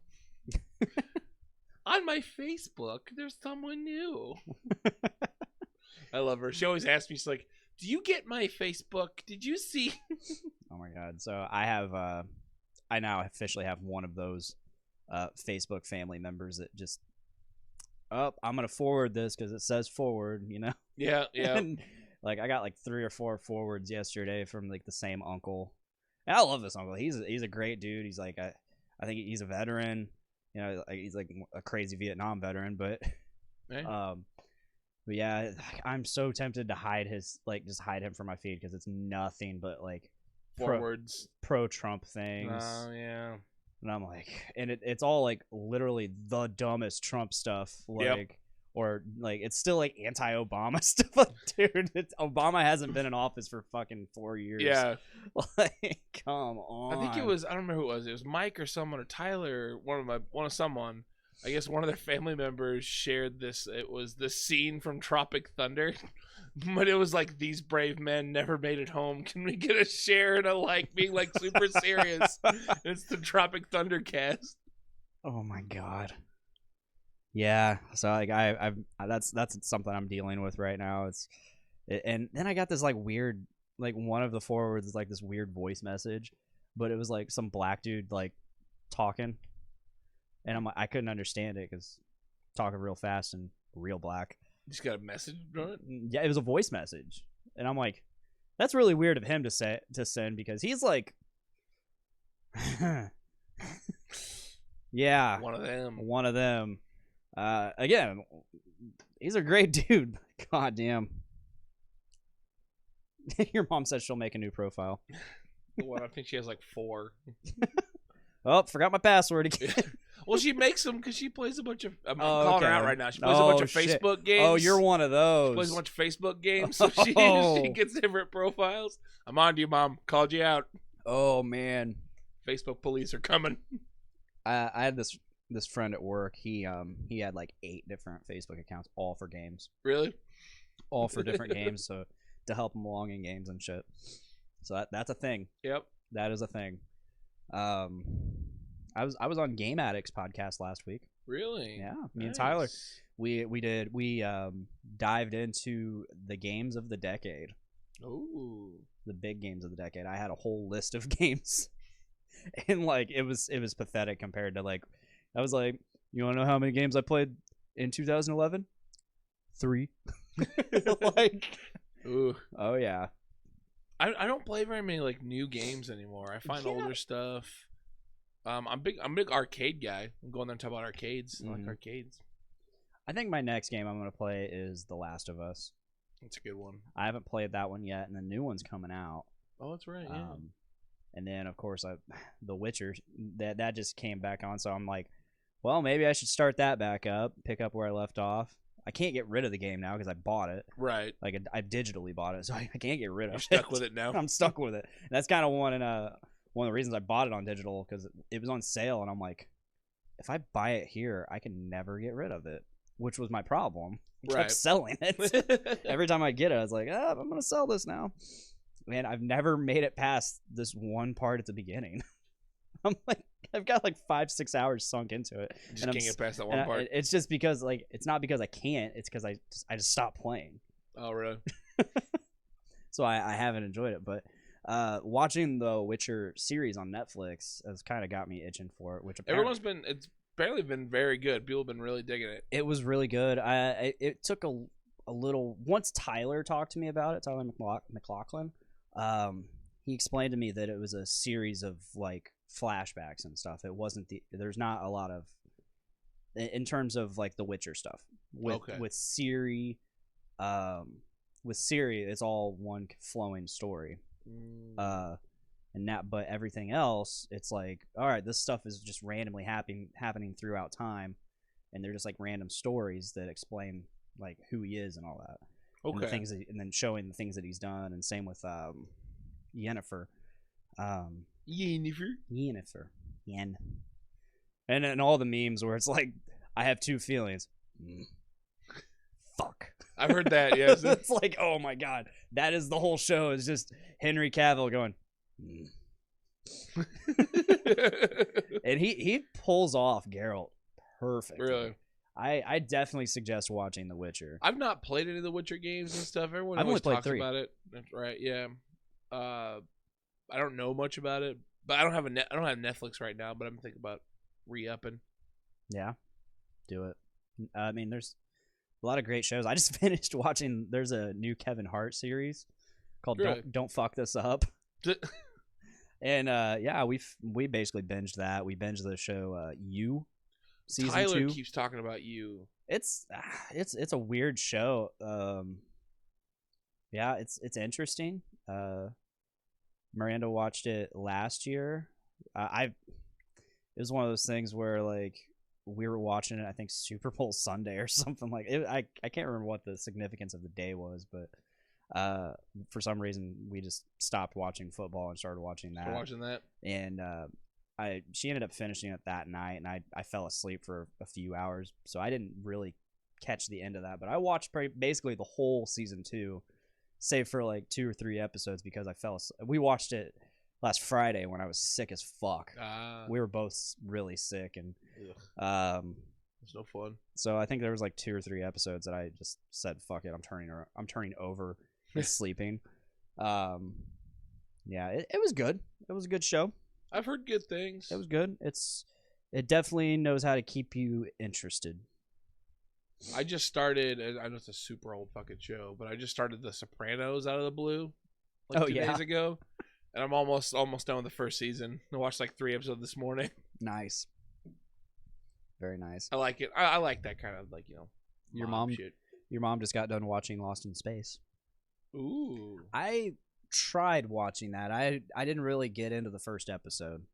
S1: On my Facebook, there's someone new. I love her. She always asks me, she's like, do you get my Facebook? Did you see?
S2: Oh my god. So I now officially have one of those Facebook family members that just, I'm going to forward this because it says forward, you know?
S1: Yeah.
S2: And, like, I got like 3 or 4 forwards yesterday from like the same uncle. And I love this uncle. He's a great dude. He's like, I think he's a veteran. You know, like, he's like a crazy Vietnam veteran, but yeah, I'm so tempted to hide just hide him from my feed because it's nothing but like
S1: forwards,
S2: pro Trump things.
S1: Oh yeah.
S2: And I'm like, and it's all like literally the dumbest Trump stuff, like, or like it's still like anti-Obama stuff. Like, dude, Obama hasn't been in office for fucking 4 years.
S1: Yeah,
S2: like, come on.
S1: I think it was, I don't remember who it was. It was Mike or someone or Tyler, one of someone. I guess one of their family members shared this. It was the scene from Tropic Thunder. But it was like, these brave men never made it home. Can we get a share and a like, being like super serious? It's the Tropic Thunder cast.
S2: Oh my god. Yeah. So like that's something I'm dealing with right now. And then I got this like weird, like one of the forwards is like this weird voice message, but it was like some black dude like talking, and I couldn't understand it because talking real fast and real black.
S1: You just got a message on it?
S2: Yeah, it was a voice message. And I'm like, that's really weird of him to send because he's like yeah. One of them. Again, he's a great dude. God damn. Your mom said she'll make a new profile.
S1: Well, I think she has like 4.
S2: Oh, forgot my password again.
S1: Well, she makes them because she plays a bunch of. I'm calling her out right now. She plays a bunch of Facebook games.
S2: Oh, you're one of those.
S1: She plays a bunch of Facebook games, so she gets different profiles. I'm on to you, Mom. Called you out.
S2: Oh man,
S1: Facebook police are coming.
S2: I had this friend at work. He had like 8 different Facebook accounts, all for games.
S1: Really?
S2: All for different games, so to help him along in games and shit. So that's a thing.
S1: Yep.
S2: That is a thing. I was on Game Addicts podcast last week.
S1: Really?
S2: Yeah, me and Tyler, we dived into the games of the decade.
S1: Ooh,
S2: the big games of the decade. I had a whole list of games, and like it was pathetic compared to like, I was like, you want to know how many games I played in 2011? 3. Like,
S1: ooh,
S2: oh yeah.
S1: I don't play very many like new games anymore. I find older stuff. I'm a big arcade guy. I'm going there and talk about arcades. I like arcades.
S2: I think my next game I'm gonna play is The Last of Us.
S1: That's a good one.
S2: I haven't played that one yet, and the new one's coming out.
S1: Oh, that's right. Yeah.
S2: And then of course The Witcher that just came back on, so I'm like, well, maybe I should start that back up, pick up where I left off. I can't get rid of the game now because I bought it.
S1: Right.
S2: Like I digitally bought it, so I can't get rid of it.
S1: You're stuck with it now.
S2: I'm stuck with it. And that's kind of one of the reasons I bought it on digital, because it was on sale, and I'm like, if I buy it here, I can never get rid of it, which was my problem. I kept selling it. Every time I get it, I was like, I'm going to sell this now. Man, I've never made it past this one part at the beginning. I'm like, I've got like 5-6 hours sunk into it.
S1: Just can't get past that one part.
S2: It's just because, like, it's not because I can't. It's because I just stopped playing.
S1: Oh, really?
S2: So I haven't enjoyed it, but watching the Witcher series on Netflix has kind of got me itching for it. Which
S1: it's apparently been very good. People have been really digging it.
S2: It was really good. It took a little. Once Tyler talked to me about it, Tyler McLaughlin, he explained to me that it was a series of like flashbacks and stuff. It wasn't there's not a lot of in terms of like the Witcher stuff with Ciri. With Ciri, it's all one flowing story. But everything else, it's like, all right, this stuff is just randomly happening throughout time, and they're just like random stories that explain like who he is and all that. Okay. And the things and then showing the things that he's done, and same with Yennefer. Yen. And all the memes where it's like, I have two feelings. Fuck.
S1: I've heard that. Yes.
S2: It's like, oh my god, that is the whole show. Is just Henry Cavill going. And he pulls off Geralt perfect.
S1: Really.
S2: I definitely suggest watching The Witcher.
S1: I've not played any of the Witcher games and stuff. Everyone
S2: I've
S1: always
S2: only played
S1: talks
S2: 3.
S1: about it. That's right. Yeah. I don't know much about it, but I don't have I don't have Netflix right now. But I'm thinking about re-upping.
S2: Yeah, do it. I mean, there's a lot of great shows. I just finished watching. There's a new Kevin Hart series called
S1: Really?
S2: Don't Fuck This Up. And yeah, we basically binged that. We binged the show You season
S1: Tyler
S2: 2.
S1: keeps talking about You.
S2: It's a weird show. Yeah, it's interesting. Miranda watched it last year. It was one of those things where like we were watching it, I think Super Bowl Sunday or something like it. I can't remember what the significance of the day was, but for some reason we just stopped watching football and started watching that. And she ended up finishing it that night, and I fell asleep for a few hours, so I didn't really catch the end of that. But I watched basically the whole season 2, save for like 2 or 3 episodes because I fell asleep. We watched it last Friday when I was sick as fuck. We were both really sick, and
S1: it's no fun.
S2: So I think there was like 2 or 3 episodes that I just said, "Fuck it, I'm turning over and sleeping." Yeah, it was good. It was a good show.
S1: I've heard good things.
S2: It was good. It definitely knows how to keep you interested.
S1: I just started. I know it's a super old fucking show, but I just started The Sopranos out of the blue, like 2 days ago, and I'm almost done with the first season. I watched like 3 episodes this morning.
S2: Nice. Very nice.
S1: I like it. I like that kind of like
S2: your mom
S1: shit.
S2: Your mom just got done watching Lost in Space.
S1: Ooh.
S2: I tried watching that. I didn't really get into the first episode.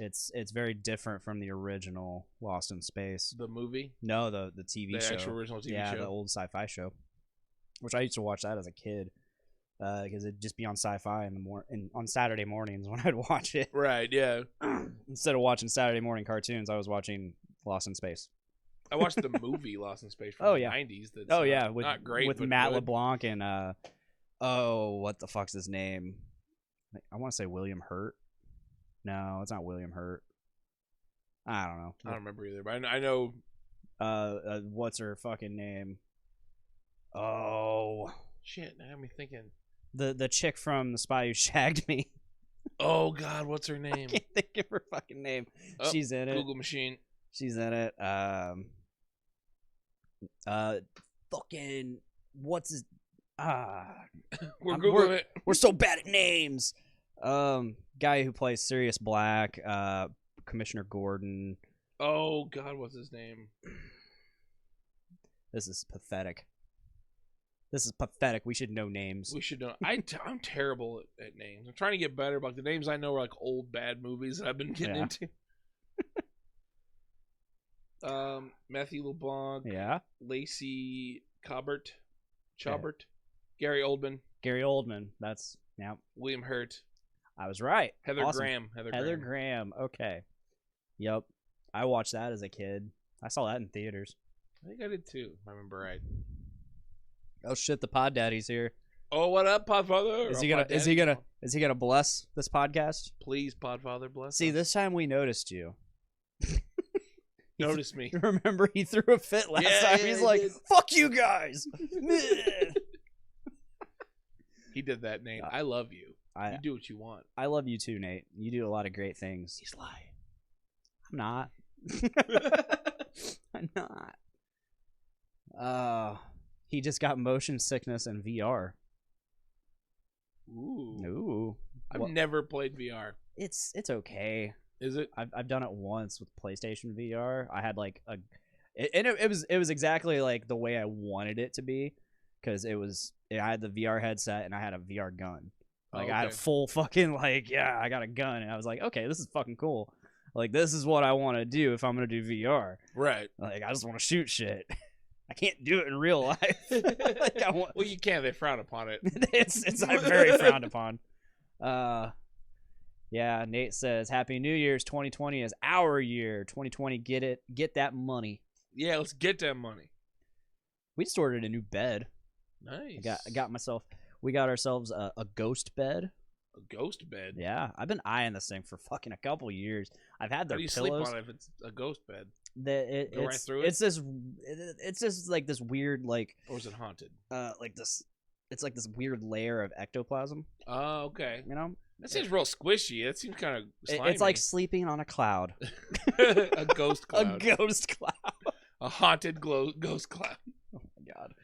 S2: It's very different from the original Lost in Space.
S1: The movie?
S2: No, the TV show.
S1: The actual original TV show?
S2: Yeah, the old sci-fi show. Which I used to watch that as a kid. Because it'd just be on Sci-Fi on Saturday mornings when I'd watch it.
S1: Right, yeah.
S2: Instead of watching Saturday morning cartoons, I was watching Lost in Space.
S1: I watched the movie Lost in Space from the 90s. That's not great,
S2: with
S1: but
S2: Matt
S1: good.
S2: LeBlanc and what the fuck's his name? I want to say William Hurt. No, it's not William Hurt. I don't know.
S1: I don't remember either, but I know.
S2: What's her fucking name? Oh
S1: shit! Now got me thinking.
S2: The chick from The Spy Who Shagged Me.
S1: Oh God, what's her name?
S2: I can't think of her fucking name.
S1: Oh,
S2: she's in it.
S1: Google machine.
S2: She's in it. Fucking what's his?
S1: We're Googling it.
S2: We're so bad at names. Guy who plays Sirius Black. Commissioner Gordon.
S1: Oh God, what's his name?
S2: This is pathetic. We should know names.
S1: We should know. I'm terrible at names. I'm trying to get better, but the names I know are like old bad movies that I've been getting into. Matthew LeBlanc.
S2: Yeah.
S1: Lacey Chabert. Gary Oldman. That's
S2: William
S1: Hurt.
S2: I was right.
S1: Heather
S2: awesome.
S1: Graham.
S2: Graham. Okay. Yep. I watched that as a kid. I saw that in theaters.
S1: I think I did too, if I remember right.
S2: Oh shit, the Pod Daddy's here.
S1: Oh, what up, Podfather?
S2: Is he gonna bless this podcast?
S1: Please, Podfather, bless
S2: See,
S1: us.
S2: this time we noticed you.
S1: Notice me.
S2: Remember he threw a fit last time? He's like, fuck you guys.
S1: He did that, Nate. I love you. You do what you want.
S2: I love you too, Nate. You do a lot of great things.
S1: He's lying.
S2: I'm not. I'm not. He just got motion sickness in VR.
S1: Ooh. I've never played VR.
S2: It's okay.
S1: Is it?
S2: I've done it once with PlayStation VR. I had like it was exactly like the way I wanted it to be, because I had the VR headset and I had a VR gun. Like I had a full fucking I got a gun, and I was like, okay, this is fucking cool. Like this is what I want to do if I'm gonna do VR.
S1: Right.
S2: Like I just want to shoot shit. I can't do it in real life.
S1: Well, you can. They frown upon it.
S2: It's very frowned upon. Yeah, Nate says, Happy New Year's. 2020 is our year. 2020, get it. Get that money.
S1: Yeah, let's get that money.
S2: We just ordered a new bed.
S1: Nice.
S2: I got myself. We got ourselves a ghost bed.
S1: A ghost bed.
S2: Yeah, I've been eyeing this thing for fucking a couple years. I've had
S1: How
S2: their
S1: do you
S2: pillows.
S1: sleep on it if it's a ghost bed?
S2: Go
S1: right through it?
S2: It's just like this weird like
S1: Or is it haunted?
S2: like this. It's like this weird layer of ectoplasm.
S1: Oh, okay.
S2: You know,
S1: That seems real squishy. That seems kind of slimy.
S2: it's like sleeping on a cloud.
S1: a ghost cloud.
S2: A ghost cloud.
S1: A haunted ghost cloud.
S2: Oh my god.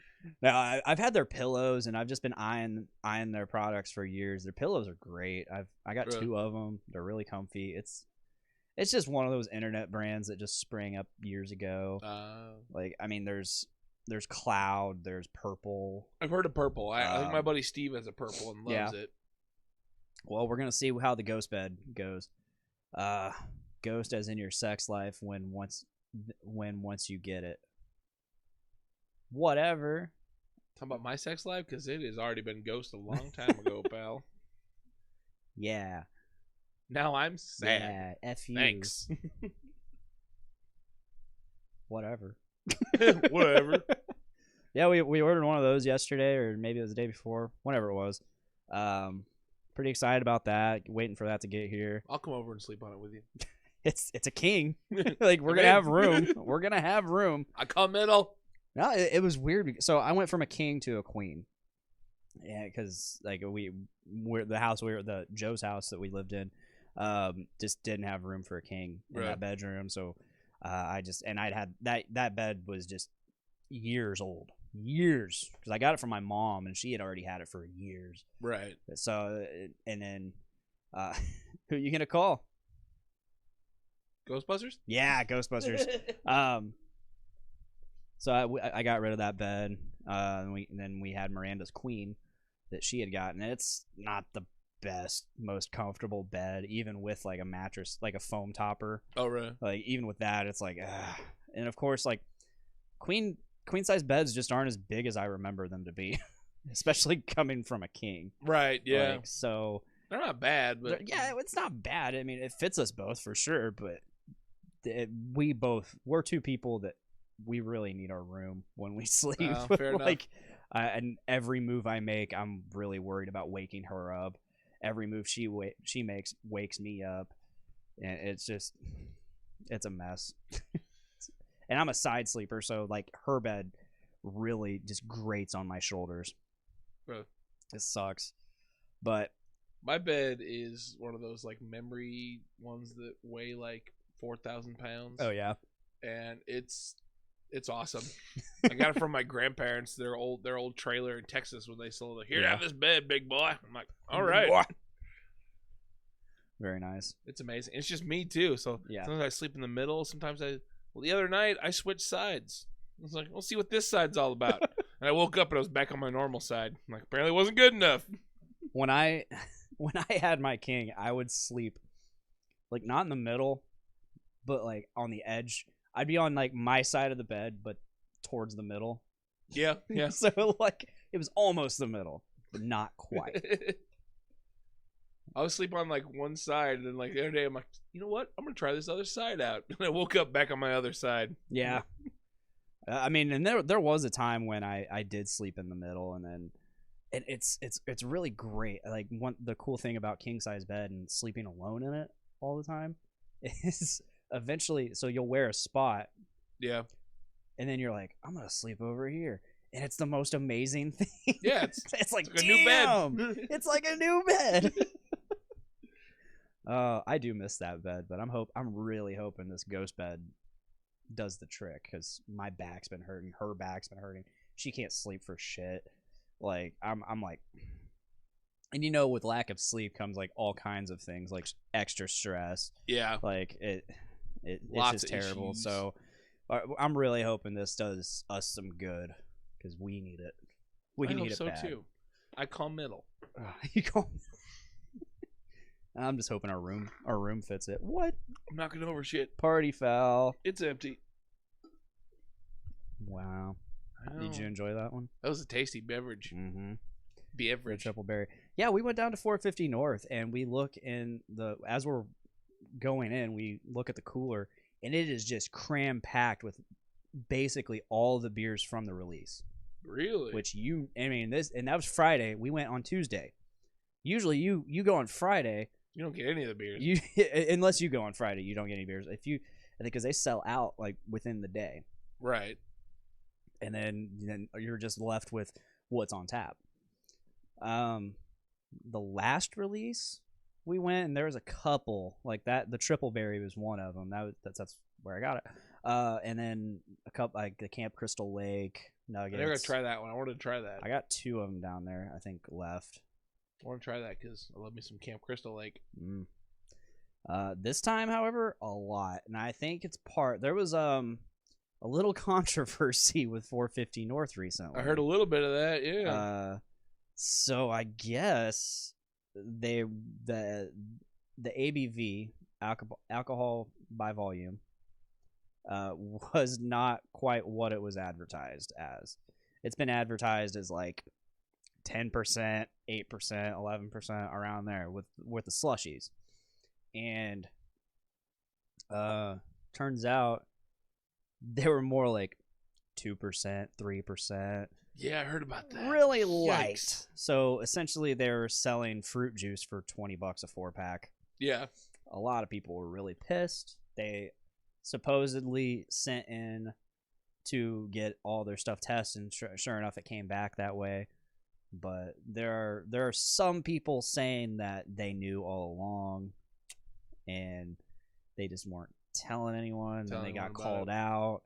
S2: Now I've had their pillows and I've just been eyeing their products for years. Their pillows are great. I got
S1: Really?
S2: 2 of them. They're really comfy. It's just one of those internet brands that just sprang up years ago. Like I mean, there's Cloud, there's Purple.
S1: I've heard of Purple. I think my buddy Steve has a Purple and loves it.
S2: Well, we're gonna see how the ghost bed goes. Ghost as in your sex life when once you get it. Whatever.
S1: Talking about my sex life because it has already been ghost a long time ago, pal.
S2: Yeah.
S1: Now I'm sad.
S2: Yeah. F you.
S1: Thanks.
S2: Whatever.
S1: Whatever.
S2: Yeah, we ordered one of those yesterday, or maybe it was the day before, whenever it was. Pretty excited about that. Waiting for that to get here.
S1: I'll come over and sleep on it with you.
S2: It's a king. Like we're gonna have room. We're gonna have room.
S1: I come middle.
S2: No, it was weird. So I went from a king to a queen. Yeah, because like the Joe's house that we lived in, just didn't have room for a king in that bedroom. So I'd had that bed was just years old, because I got it from my mom and she had already had it for years.
S1: Right.
S2: So and then, who you gonna call?
S1: Ghostbusters?
S2: Yeah, Ghostbusters. So I got rid of that bed. And then we had Miranda's queen that she had gotten. It's not the best, most comfortable bed, even with like a mattress, like a foam topper.
S1: Oh, really?
S2: Like even with that, it's like, and of course, like queen size beds just aren't as big as I remember them to be, especially coming from a king.
S1: Right. Yeah.
S2: Like, so
S1: they're not bad, but
S2: yeah, it's not bad. I mean, it fits us both for sure, but we're 2 people that we really need our room when we sleep.
S1: Fair
S2: Like, and every move I make, I'm really worried about waking her up. Every move she makes wakes me up, and it's a mess. And I'm a side sleeper, so like her bed really just grates on my shoulders.
S1: Bro.
S2: It sucks, but
S1: my bed is one of those like memory ones that weigh like 4,000 pounds.
S2: Oh yeah,
S1: and it's awesome. I got it from my grandparents. Their old trailer in Texas when they sold it. Here, have this bed, big boy. I'm like, all right.
S2: Boy. Very nice.
S1: It's amazing. It's just me too. So
S2: yeah.
S1: Sometimes I sleep in the middle. Sometimes the other night I switched sides. I was like, we'll see what this side's all about. And I woke up and I was back on my normal side. I'm like, apparently it wasn't good enough.
S2: When I had my king, I would sleep like not in the middle, but like on the edge. I'd be on like my side of the bed, but towards the middle.
S1: Yeah, yeah.
S2: So like it was almost the middle, but not quite.
S1: I was sleeping on like one side, and then like the other day, I'm like, you know what? I'm gonna try this other side out. And I woke up back on my other side.
S2: Yeah. I mean, and there was a time when I did sleep in the middle, and then it's really great. Like the cool thing about king size bed and sleeping alone in it all the time is eventually, so you'll wear a spot.
S1: Yeah.
S2: And then you're like, I'm gonna sleep over here, and it's the most amazing thing.
S1: Yeah,
S2: it's like
S1: a new bed.
S2: It's like a new bed. I do miss that bed, but I'm really hoping this ghost bed does the trick, because my back's been hurting, her back's been hurting. She can't sleep for shit. Like I'm like, and you know, with lack of sleep comes like all kinds of things, like extra stress.
S1: Yeah.
S2: Like it's
S1: Lots
S2: just
S1: of
S2: terrible.
S1: issues.
S2: So I'm really hoping this does us some good, because we need it. We
S1: I
S2: need
S1: hope
S2: it
S1: so
S2: bad.
S1: too. I call middle.
S2: You call. I'm just hoping our room fits it. What?
S1: I'm knocking over shit.
S2: Party foul.
S1: It's empty.
S2: Wow.
S1: I know.
S2: Did you enjoy that one?
S1: That was a tasty beverage.
S2: Mm-hmm.
S1: Beverage.
S2: Triple berry. Yeah, we went down to 450 North, and we look as we're going in, we look at the cooler, and it is just cram packed with basically all the beers from the release.
S1: Really?
S2: That was Friday. We went on Tuesday. Usually, you go on Friday.
S1: You don't get any of the beers.
S2: Unless you go on Friday, you don't get any beers. I think because they sell out like within the day,
S1: right?
S2: And then you're just left with what's on tap. The last release we went, and there was a couple like that. The Triple Berry was one of them. That's where I got it. And then a couple like the Camp Crystal Lake Nuggets.
S1: I never try that one. I wanted to try that.
S2: I got 2 of them down there, I think, left.
S1: I want to try that because I love me some Camp Crystal Lake.
S2: This time, however, a lot, and I think it's there was a little controversy with 450 North recently.
S1: I heard a little bit of that, yeah.
S2: So I guess the ABV, alcohol by volume, was not quite what it was advertised as. It's been advertised as like 10%, 8%, 11%, around there with the slushies. And turns out they were more like 2%, 3%.
S1: Yeah, I heard about that.
S2: Really light. Yikes. So essentially they're selling fruit juice for $20 a 4-pack.
S1: Yeah.
S2: A lot of people were really pissed. They supposedly sent in to get all their stuff tested, and sure enough it came back that way. But there are some people saying that they knew all along and they just weren't telling anyone, and they got called out.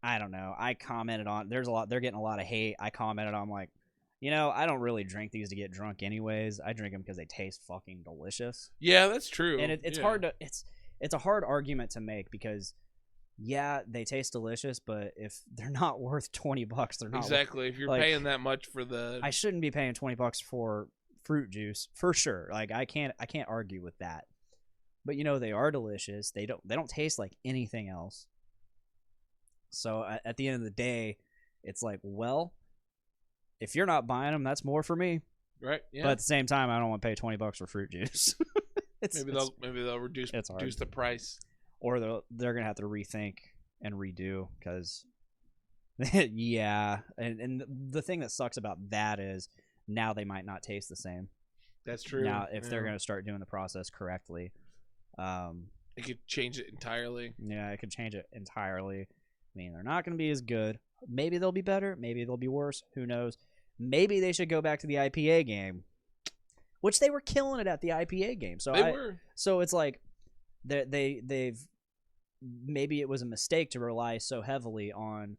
S2: I don't know. I commented on, they're getting a lot of hate. I commented on, like, I don't really drink these to get drunk anyways. I drink them because they taste fucking delicious.
S1: Yeah, that's true.
S2: And it's hard to, it's a hard argument to make because, yeah, they taste delicious, but if they're not worth $20, they're not
S1: exactly. If you're paying that much for
S2: I shouldn't be paying $20 for fruit juice for sure. Like I can't argue with that. But they are delicious. They don't taste like anything else. So at the end of the day, it's like, well, if you're not buying them, that's more for me.
S1: Right. Yeah.
S2: But at the same time, I don't want to pay $20 for fruit juice.
S1: maybe they'll reduce the price,
S2: or they're gonna have to rethink and redo because, yeah. And the thing that sucks about that is now they might not taste the same.
S1: That's true.
S2: Now if they're gonna start doing the process correctly,
S1: it could change it entirely.
S2: Yeah, it could change it entirely. I mean, they're not going to be as good. Maybe they'll be better. Maybe they'll be worse. Who knows? Maybe they should go back to the IPA game, which they were killing it at the IPA game. So
S1: they were.
S2: So it's like they've maybe it was a mistake to rely so heavily on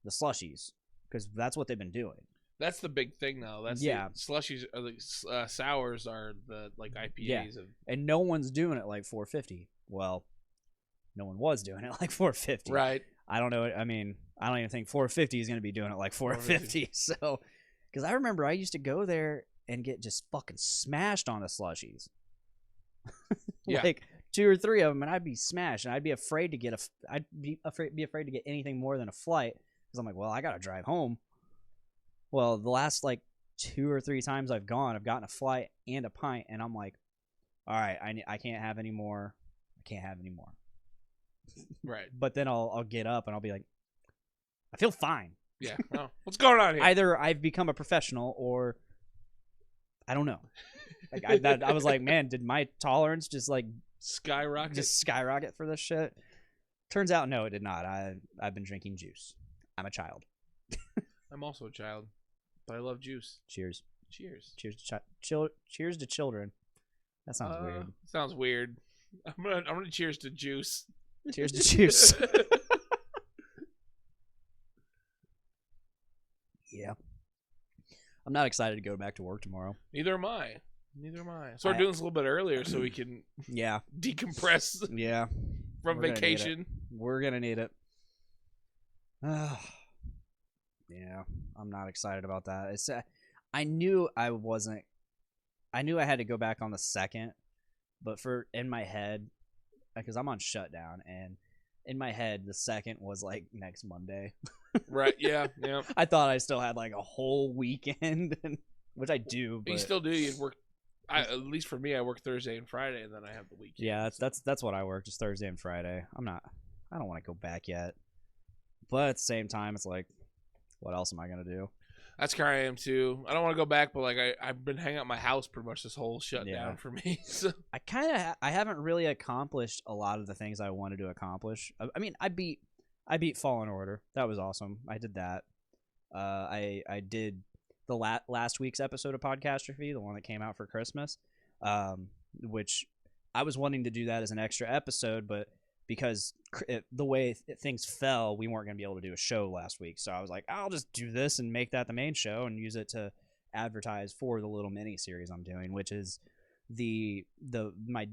S2: the slushies because that's what they've been doing.
S1: That's the big thing now. That's slushies are the sours are the like IPAs.
S2: Yeah. And no one's doing it like 450. Well, no one was doing it like 450.
S1: Right.
S2: I don't know. I mean, I don't even think 450 is going to be doing it like 450. So, because I remember I used to go there and get just fucking smashed on the slushies.
S1: Yeah.
S2: Like 2 or 3 of them, and I'd be smashed, and I'd be afraid to get afraid to get anything more than a flight because I'm like, well, I got to drive home. Well, the last like 2 or 3 times I've gone, I've gotten a flight and a pint, and I'm like, all right, I can't have any more. I can't have any more.
S1: Right.
S2: But then I'll get up and I'll be like, I feel fine.
S1: Yeah. Oh, what's going on here?
S2: Either I've become a professional or I don't know. Like I was like, man, did my tolerance just like skyrocket for this shit? Turns out, no, it did not. I've been drinking juice. I'm a child.
S1: I'm also a child, but I love juice.
S2: Cheers.
S1: Cheers.
S2: Cheers to cheers to children. That sounds weird.
S1: Sounds weird. I'm gonna cheers to juice.
S2: Cheers to juice. Yeah. I'm not excited to go back to work tomorrow.
S1: Neither am I. So we're doing this a little bit earlier so we can decompress from vacation.
S2: We're going to need it. Yeah, I'm not excited about that. I knew I had to go back on the 2nd, but in my head, because I'm on shutdown, and in my head, the 2nd was like next Monday.
S1: Right, yeah.
S2: I thought I still had like a whole weekend. And which I do. But
S1: you still do. You'd work. At least for me, I work Thursday and Friday, and then I have the weekend.
S2: Yeah, that's what I work, just Thursday and Friday. I don't want to go back yet, but at the same time, it's like, what else am I gonna do?
S1: That's kind of I am too. I don't want to go back, but like I've been hanging out in my house pretty much this whole shutdown for me. So
S2: I haven't really accomplished a lot of the things I wanted to accomplish. I mean, I beat Fallen Order. That was awesome. I did that. I did the last week's episode of Podcastrophe, the one that came out for Christmas, which I was wanting to do that as an extra episode, but because the way things fell, we weren't going to be able to do a show last week. So I was like, I'll just do this and make that the main show and use it to advertise for the little mini series I'm doing, which is my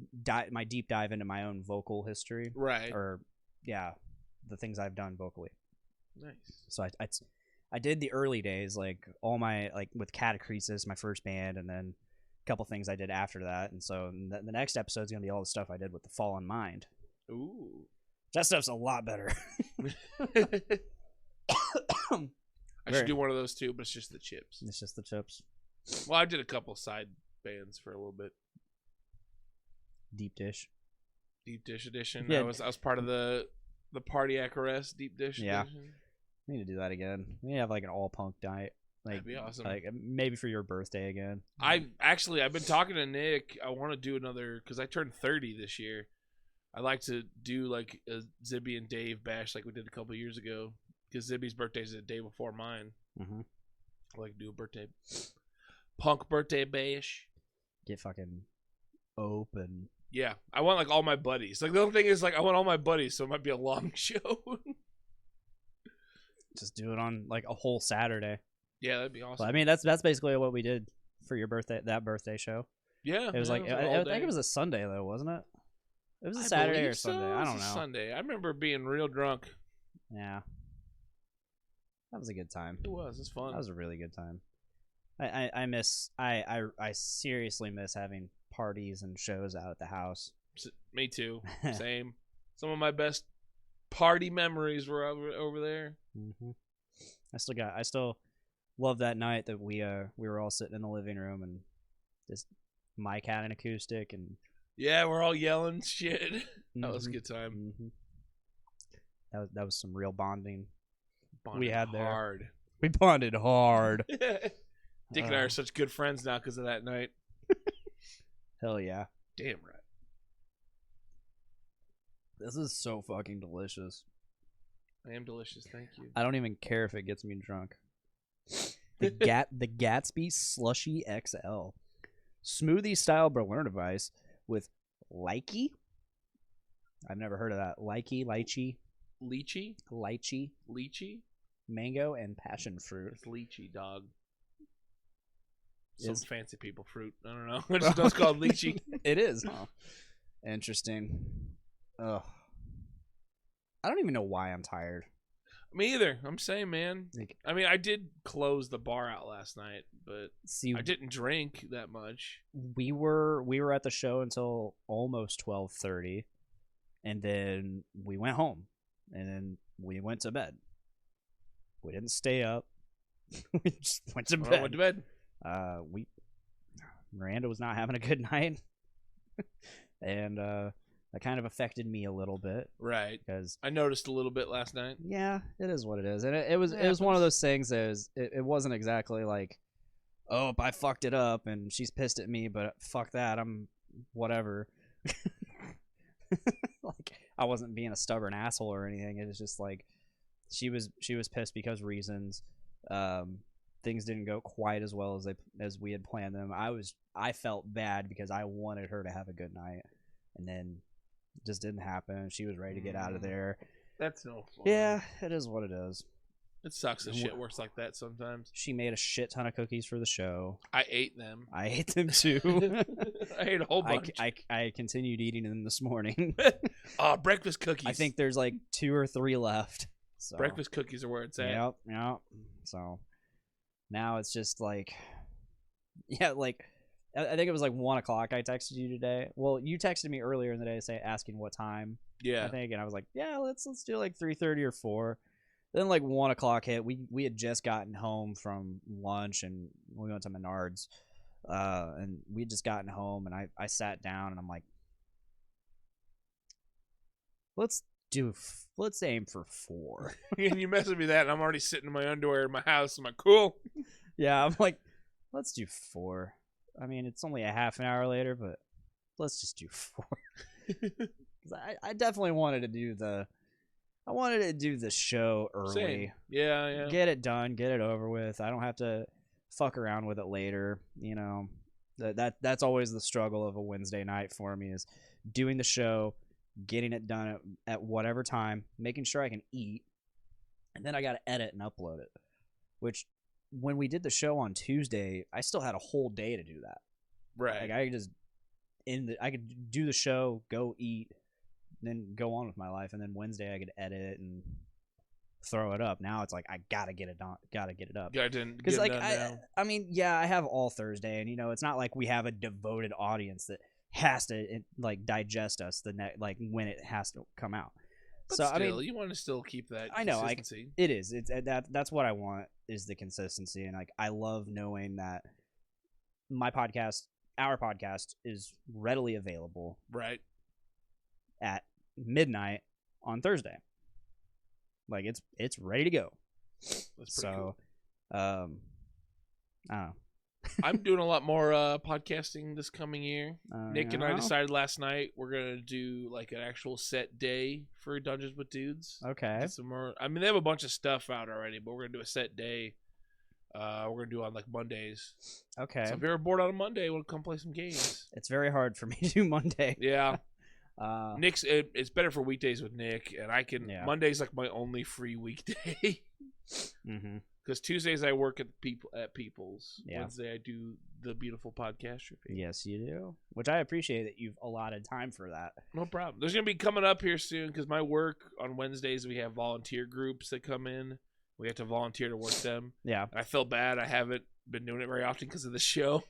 S2: deep dive into my own vocal history,
S1: right?
S2: Or the things I've done vocally.
S1: Nice.
S2: So I did the early days, like all my, like with Catacresis, my first band, and then a couple things I did after that. And so the next episode is going to be all the stuff I did with the Fallen Mind.
S1: Ooh.
S2: That stuff's a lot better.
S1: I should do one of those too, but it's just the chips.
S2: It's just the chips.
S1: Well, I did a couple side bands for a little bit.
S2: Deep Dish
S1: Edition.
S2: Yeah.
S1: I was part of the Pardiac Arrest Deep Dish Edition.
S2: I need to do that again. We need to have like an all punk night. Like,
S1: that'd be awesome.
S2: Like maybe for your birthday again.
S1: I've been talking to Nick. I want to do another because I turned 30 this year. I like to do like a Zibby and Dave bash like we did a couple years ago because Zibby's birthday is the day before mine.
S2: Mm-hmm.
S1: I like to do a punk birthday bash.
S2: Get fucking open.
S1: Yeah, I want like all my buddies. Like the only thing is like I want all my buddies, so it might be a long show.
S2: Just do it on like a whole Saturday.
S1: Yeah, that'd be awesome.
S2: But, I mean, that's basically what we did for your birthday. That birthday show.
S1: Yeah,
S2: it was like I think it was a Sunday though, wasn't it? It was a Saturday or Sunday. I don't know.
S1: Sunday. I remember being real drunk.
S2: Yeah, that was a good time.
S1: It was. It's fun.
S2: That was a really good time. I seriously miss having parties and shows out at the house.
S1: Me too. Same. Some of my best party memories were over there.
S2: Mm-hmm. I still love that night that we were all sitting in the living room and just mic had an acoustic and
S1: yeah, we're all yelling shit. That was a good time.
S2: Mm-hmm. That was some real bonding.
S1: We had there. Hard.
S2: We bonded hard.
S1: Dick and I are such good friends now because of that night.
S2: Hell yeah.
S1: Damn right.
S2: This is so fucking delicious.
S1: I am delicious, thank you.
S2: I don't even care if it gets me drunk. The Gatsby Slushy XL. Smoothie style Berliner Weiss with lychee. I've never heard of that. Lychee. Mango and passion fruit.
S1: It's lychee, dog.
S2: Some
S1: fancy people fruit. I don't know. It's just called lychee.
S2: It is. Huh? Interesting. Ugh. I don't even know why I'm tired.
S1: Me either. I'm saying, man. I mean, I did close the bar out last night, but I didn't drink that much.
S2: We were at the show until almost 12:30, and then we went home, and then we went to bed. We didn't stay up. We just went to bed.
S1: I went to bed.
S2: Miranda was not having a good night, and that kind of affected me a little bit,
S1: right?
S2: Because
S1: I noticed a little bit last night.
S2: Yeah, it is what it is, and it was one of those things that it wasn't exactly like, oh, I fucked it up and she's pissed at me, but fuck that, I'm whatever. Like I wasn't being a stubborn asshole or anything. It was just like she was pissed because reasons. Things didn't go quite as well as we had planned them. I felt bad because I wanted her to have a good night, and then it just didn't happen. She was ready to get out of there.
S1: That's no fun.
S2: Yeah, it is what it is.
S1: It sucks that shit works like that sometimes.
S2: She made a shit ton of cookies for the show.
S1: I ate them.
S2: I ate them too.
S1: I ate a whole bunch.
S2: I continued eating them this morning.
S1: Breakfast cookies.
S2: I think there's like 2 or 3 left. So.
S1: Breakfast cookies are where it's at.
S2: Yep. So now it's just like, yeah, like I think it was like 1 o'clock. I texted you today. Well, you texted me earlier in the day asking what time.
S1: Yeah.
S2: I think, and I was like, yeah, let's do like 3:30 or 4. Then like 1 o'clock hit. We had just gotten home from lunch and we went to Menards, and we had just gotten home and I sat down and I'm like, let's aim for 4.
S1: And you messaged me that, and I'm already sitting in my underwear in my house. I'm like, cool.
S2: Yeah, I'm like, let's do 4. I mean, it's only a half an hour later, but let's just do 4. 'Cause I definitely wanted to do the show early.
S1: Same. Yeah.
S2: Get it done, get it over with. I don't have to fuck around with it later. That's always the struggle of a Wednesday night for me, is doing the show, getting it done at whatever time, making sure I can eat, and then I got to edit and upload it. Which, when we did the show on Tuesday, I still had a whole day to do that.
S1: Right.
S2: Like I could do the show, go eat, then go on with my life, and then Wednesday I could edit and throw it up. Now it's like I gotta get it done, gotta get it up.
S1: Because
S2: like I mean, yeah, I have all Thursday, and it's not like we have a devoted audience that has to like digest us like when it has to come out.
S1: But
S2: so
S1: still,
S2: I mean,
S1: you want to still keep that.
S2: I know,
S1: consistency.
S2: it is. It's that's what I want, is the consistency, and like I love knowing that our podcast is readily available
S1: right
S2: at midnight on Thursday. Like it's ready to go.
S1: That's pretty cool.
S2: I don't know.
S1: I'm doing a lot more podcasting this coming year. Nick and I decided last night we're gonna do like an actual set day for Dungeons with Dudes.
S2: Okay.
S1: Get some more. I mean, they have a bunch of stuff out already, but we're gonna do a set day. We're gonna do on like Mondays.
S2: Okay.
S1: So if you're ever bored on a Monday, we'll come play some games.
S2: It's very hard for me to do Monday.
S1: Yeah. It's better for weekdays with Nick, and I can.
S2: Yeah.
S1: Monday's like my only free weekday.
S2: Mm-hmm.
S1: Because Tuesdays I work at People's.
S2: Yeah.
S1: Wednesday I do the beautiful podcast review.
S2: Yes, you do. Which I appreciate that you've allotted time for that.
S1: No problem. There's gonna be coming up here soon, because my work on Wednesdays we have volunteer groups that come in. We have to volunteer to work them.
S2: Yeah.
S1: And I feel bad I haven't been doing it very often because of the show.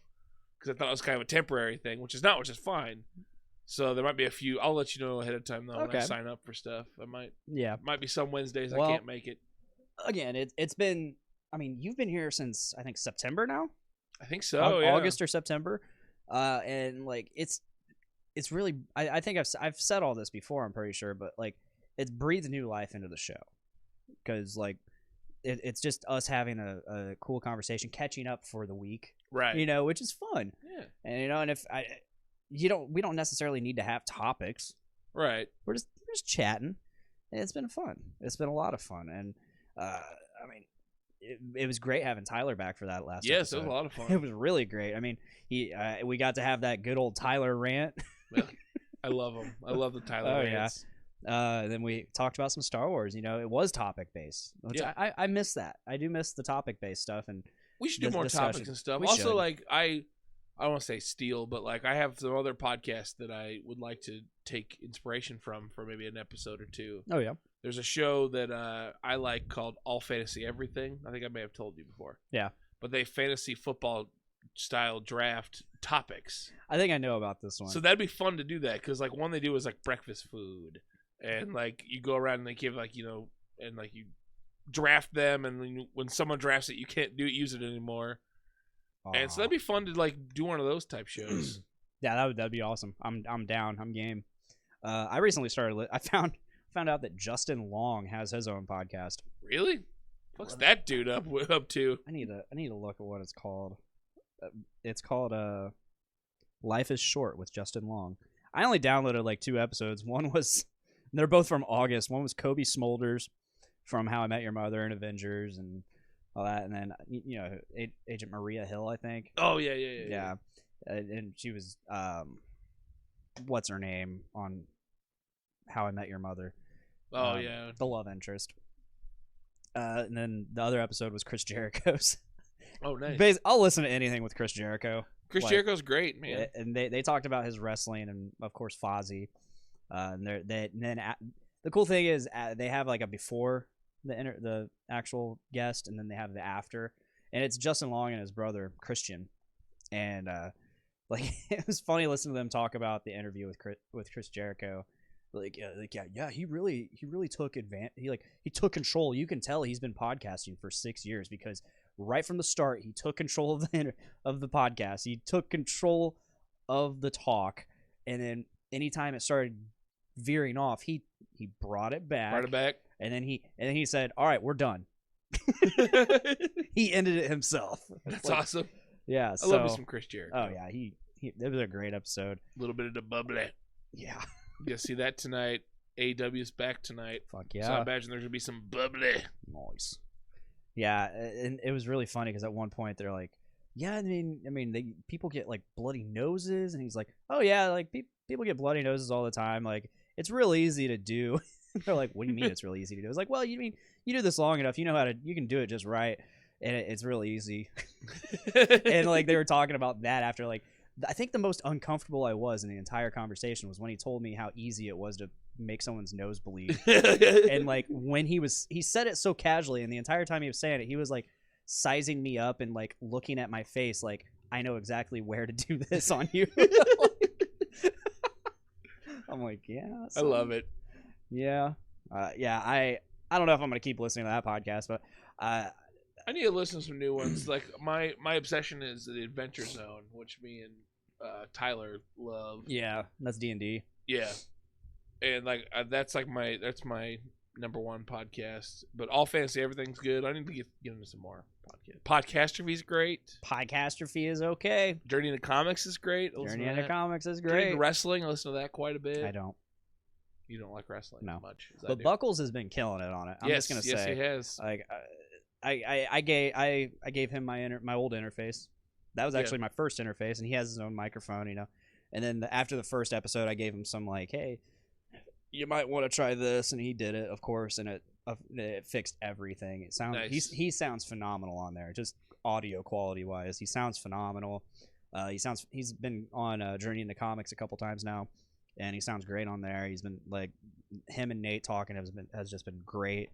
S1: Because I thought it was kind of a temporary thing, which is not, which is fine. So there might be a few. I'll let you know ahead of time though when I sign up for stuff. Might be some Wednesdays I can't make it.
S2: Again, it's been. I mean, you've been here since I think September now.
S1: I think so. Yeah.
S2: August or September, and like it's really. I think I've said all this before. I'm pretty sure, but like it's breathed new life into the show, because like it's just us having a cool conversation, catching up for the week,
S1: right?
S2: Which is fun.
S1: Yeah.
S2: And and if we don't necessarily need to have topics,
S1: right?
S2: We're just chatting, and it's been fun. It's been a lot of fun, and I mean. It was great having Tyler back for that last episode.
S1: It was a lot of fun.
S2: It was really great. I mean, we got to have that good old Tyler rant.
S1: I love him. I love the Tyler rants.
S2: Yeah. Then we talked about some Star Wars. It was topic based. I miss that. I do miss the topic based stuff, and
S1: we should do more topics and stuff. Also, like I don't want to say steal, but like I have some other podcasts that I would like to take inspiration from for maybe an episode or two.
S2: Oh yeah.
S1: There's a show that I like called All Fantasy Everything. I think I may have told you before.
S2: Yeah.
S1: But they fantasy football style draft topics.
S2: I think I know about this one.
S1: So that'd be fun to do that, because like one they do is like breakfast food, and like you go around and they give like and like you draft them, and when someone drafts it, you can't use it anymore. Aww. And so that'd be fun to like do one of those type shows.
S2: Yeah, that'd be awesome. I'm down. I'm game. I recently started. I found out that Justin Long has his own podcast.
S1: Really? What's that dude up to?
S2: I need to look at what it's called. It's called Life is Short with Justin Long. I only downloaded like 2 episodes. They're both from August. One was Kobe Smulders from How I Met Your Mother and Avengers and all that, and then Agent Maria Hill, I think.
S1: Oh yeah.
S2: And she was what's her name on How I Met Your Mother.
S1: Oh yeah,
S2: the love interest. And then the other episode was Chris Jericho's.
S1: Oh nice.
S2: I'll listen to anything with Chris Jericho.
S1: Jericho's great, man.
S2: And they talked about his wrestling and of course Fozzy. And the cool thing is they have like a before the actual guest, and then they have the after, and it's Justin Long and his brother Christian, and like it was funny listening to them talk about the interview with Chris Jericho. Like yeah, he really took he took control. You can tell he's been podcasting for 6 years because right from the start he took control of the podcast. He took control of the talk, and then anytime it started veering off, he brought it back. And then he said, "All right, we're done." He ended it himself.
S1: That's awesome.
S2: Yeah,
S1: I love me some Chris Jericho.
S2: Oh yeah, it was a great episode.
S1: A little bit of the bubbly.
S2: Yeah.
S1: You see that tonight. AEW's back tonight.
S2: Fuck yeah.
S1: So I imagine there's gonna be some bubbly.
S2: Nice. Yeah, and it was really funny because at one point they're like, "Yeah, I mean, people get like bloody noses," and he's like, "Oh yeah, like people get bloody noses all the time. Like it's real easy to do." They're like, "What do you mean it's real easy to do?" It's like, "Well, you do this long enough, you know you can do it just right, and it's real easy." And like they were talking about that after like. I think the most uncomfortable I was in the entire conversation was when he told me how easy it was to make someone's nose bleed. And like when he said it so casually, and the entire time he was saying it, he was like sizing me up and like looking at my face like, I know exactly where to do this on you. I'm like, yeah.
S1: I love it.
S2: Yeah. I don't know if I'm going to keep listening to that podcast, but
S1: I need to listen to some new ones. Like my obsession is the Adventure Zone, which me and Tyler love.
S2: Yeah, that's D&D.
S1: Yeah, and like that's my number one podcast. But All Fantasy, everything's good. I need to get into some more podcast. Podcastrophy's great.
S2: Podcastrophy is okay.
S1: Journey into Comics is great.
S2: Journey into Comics is
S1: Journey
S2: great.
S1: into Wrestling, I listen to that quite a bit.
S2: I don't.
S1: You don't like wrestling much.
S2: But Buckles has been killing it on it. I'm just gonna say.
S1: Yes, he has.
S2: Like. I gave him my old interface. That was actually my first interface, and he has his own microphone, you know. And then after the first episode, I gave him some like, hey, you might want to try this, and he did it, of course, and it fixed everything. It sounds
S1: nice.
S2: He sounds phenomenal on there, just audio quality wise. He sounds phenomenal. He's been on Journey into Comics a couple times now, and he sounds great on there. He's been like him and Nate talking has just been great.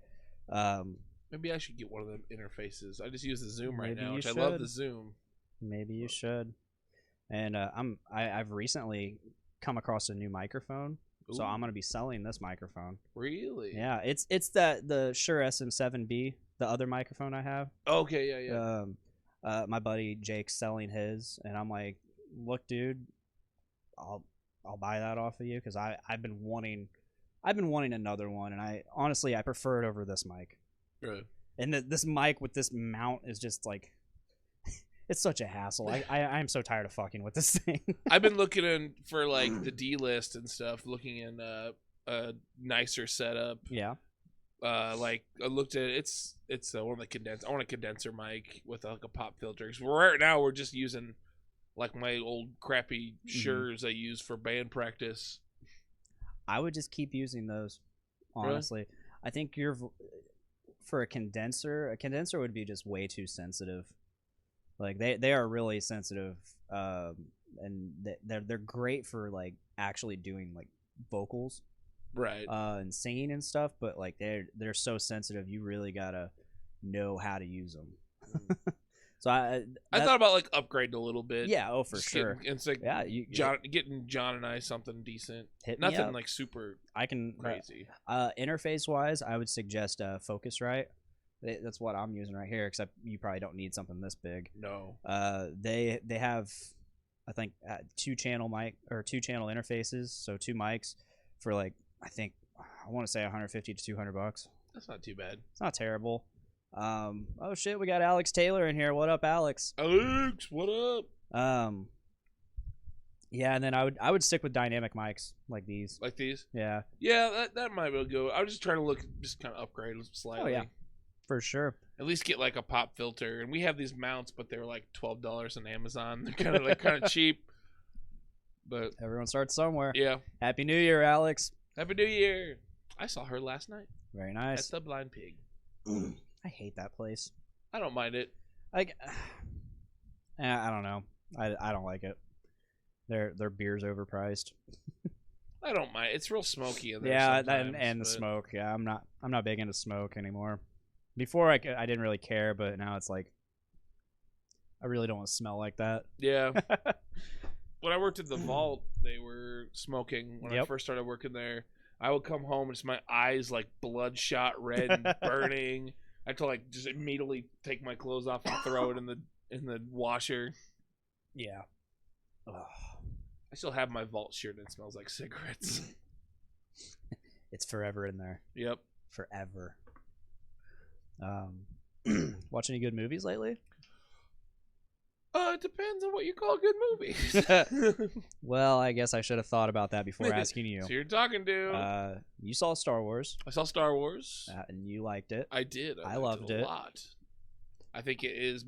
S1: Maybe I should get one of them interfaces. I just use the Zoom right now, which I
S2: should.
S1: love the Zoom.
S2: Maybe you should. And I've recently come across a new microphone, so I'm gonna be selling this microphone.
S1: Really?
S2: Yeah, it's the Shure SM7B, the other microphone I have.
S1: Okay, yeah.
S2: My buddy Jake's selling his, and I'm like, look, dude, I'll buy that off of you because I've been wanting another one, and I honestly prefer it over this mic.
S1: Right.
S2: And this mic with this mount is just like, it's such a hassle. I'm so tired of fucking with this thing.
S1: I've been looking in for like the D list and stuff, looking in a nicer setup.
S2: Yeah.
S1: Like I looked at it's one of the condenser. I want a condenser mic with like a pop filter. 'Cause right now we're just using like my old crappy Shures I use for band practice.
S2: I would just keep using those. Honestly, really? I think for a condenser would be just way too sensitive. Like they are really sensitive, and they're great for like actually doing like vocals,
S1: right?
S2: And singing and stuff. But like they're so sensitive, you really gotta know how to use them. So I
S1: thought about like upgrading a little bit.
S2: Yeah, oh for sure.
S1: It's like getting John and I something decent. Nothing like super.
S2: I can
S1: crazy.
S2: Interface wise, I would suggest Focusrite. That's what I'm using right here. Except you probably don't need something this big.
S1: No.
S2: They have, I think, 2-channel interfaces, so 2 mics for like I want to say $150 to $200.
S1: That's not too bad.
S2: It's not terrible. Oh shit, we got Alex Taylor in here. What up, Alex?
S1: Alex, what up?
S2: Yeah, and then I would stick with dynamic mics like these.
S1: Like these?
S2: Yeah.
S1: Yeah, that might well go. I was just trying to kind of upgrade slightly.
S2: Oh yeah, for sure.
S1: At least get like a pop filter, and we have these mounts, but they're like $12 on Amazon. They're kind of cheap. But
S2: everyone starts somewhere.
S1: Yeah.
S2: Happy New Year, Alex.
S1: Happy New Year. I saw her last night.
S2: Very nice.
S1: At the Blind Pig.
S2: I hate that place.
S1: I don't mind it.
S2: I don't know. I don't like it. Their beer's overpriced.
S1: I don't mind. It's real smoky in there.
S2: Yeah, and the smoke. Yeah, I'm not big into smoke anymore. Before I didn't really care, but now it's like I really don't want to smell like that.
S1: Yeah. When I worked at the Vault, they were smoking when I first started working there. I would come home and just my eyes like bloodshot red and burning. I had to like just immediately take my clothes off and throw it in the washer.
S2: Yeah. Ugh.
S1: I still have my Vault shirt and it smells like cigarettes.
S2: It's forever in there.
S1: Yep.
S2: Forever. Watch any good movies lately?
S1: It depends on what you call good movies.
S2: Well, I guess I should have thought about that before asking you.
S1: So you're talking to.
S2: You saw Star Wars.
S1: I saw Star Wars.
S2: And you liked it.
S1: I did.
S2: I loved it
S1: a lot. I think it is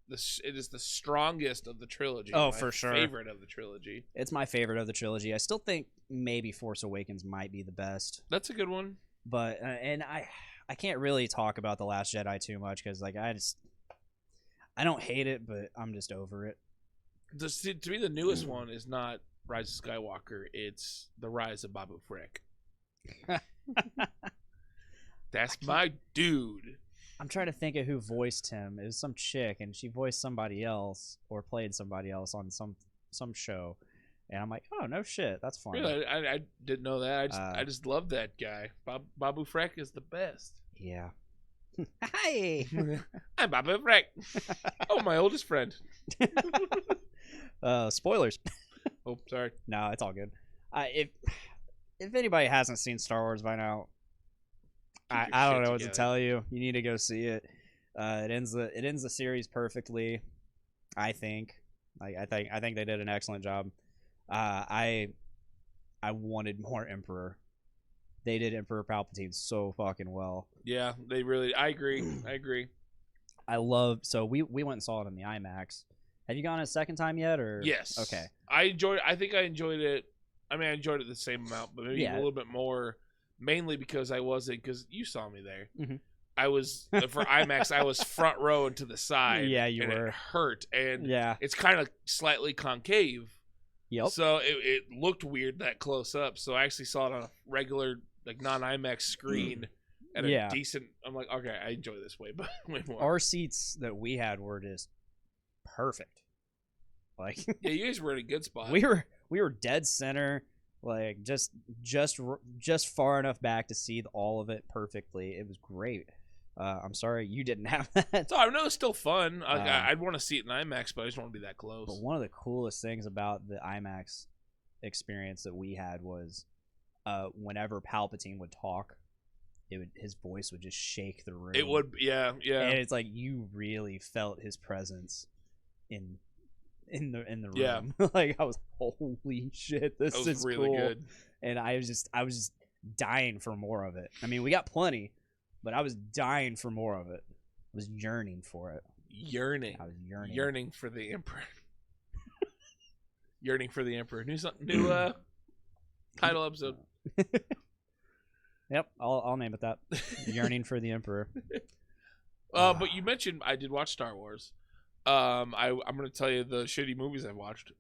S1: it is the strongest of the trilogy.
S2: Oh,
S1: my
S2: for sure.
S1: Favorite of the trilogy.
S2: It's my favorite of the trilogy. I still think maybe Force Awakens might be the best.
S1: That's a good one.
S2: But and I can't really talk about The Last Jedi too much because like I don't hate it, but I'm just over it.
S1: To me, the newest one is not Rise of Skywalker. It's The Rise of Babu Frick. That's my dude.
S2: I'm trying to think of who voiced him. It was some chick, and she voiced somebody else or played somebody else on some show. And I'm like, oh, no shit. That's fun.
S1: Really, I didn't know that. I just love that guy. Babu Frick is the best.
S2: Yeah. Hi.
S1: I'm Babu Frick. Oh, my oldest friend.
S2: Spoilers.
S1: Oh, sorry.
S2: No, it's all good. If anybody hasn't seen Star Wars by now, I don't know what to tell you. You need to go see it. It ends the series perfectly. I think. I think they did an excellent job. I wanted more Emperor. They did Emperor Palpatine so fucking well.
S1: Yeah, they really. I agree.
S2: So we went and saw it in the IMAX. Have you gone a second time yet, or?
S1: Yes.
S2: Okay.
S1: I think I enjoyed it. I mean, I enjoyed it the same amount, but maybe a little bit more. Mainly because because you saw me there.
S2: Mm-hmm.
S1: I was for IMAX. I was front row and to the side.
S2: Yeah, you were.
S1: It hurt, and
S2: yeah,
S1: it's kind of slightly concave.
S2: Yep.
S1: So it looked weird that close up. So I actually saw it on a regular like non-IMAX screen at a decent. I'm like, okay, I enjoy this way more.
S2: Our seats that we had were just perfect. Like
S1: yeah, you guys were in a good spot.
S2: We were dead center. Like just far enough back to see all of it perfectly. It was great. I'm sorry you didn't have that.
S1: So I know it's still fun. I'd want to see it in IMAX, but I just don't want to be that close.
S2: But one of the coolest things about the IMAX experience that we had was whenever Palpatine would talk, his voice would just shake the room.
S1: It would, yeah.
S2: And it's like you really felt his presence in the room.
S1: Yeah.
S2: Like I was, holy shit, this is
S1: really
S2: cool.
S1: good.
S2: And I was just dying for more of it. I mean, we got plenty, but I was dying for more of it. I was yearning for it.
S1: I was yearning for the Emperor. Yearning for the Emperor. New title episode.
S2: Yep, I'll name it that. Yearning for the Emperor.
S1: But you mentioned I did watch Star Wars. I'm going to tell you the shitty movies I've watched.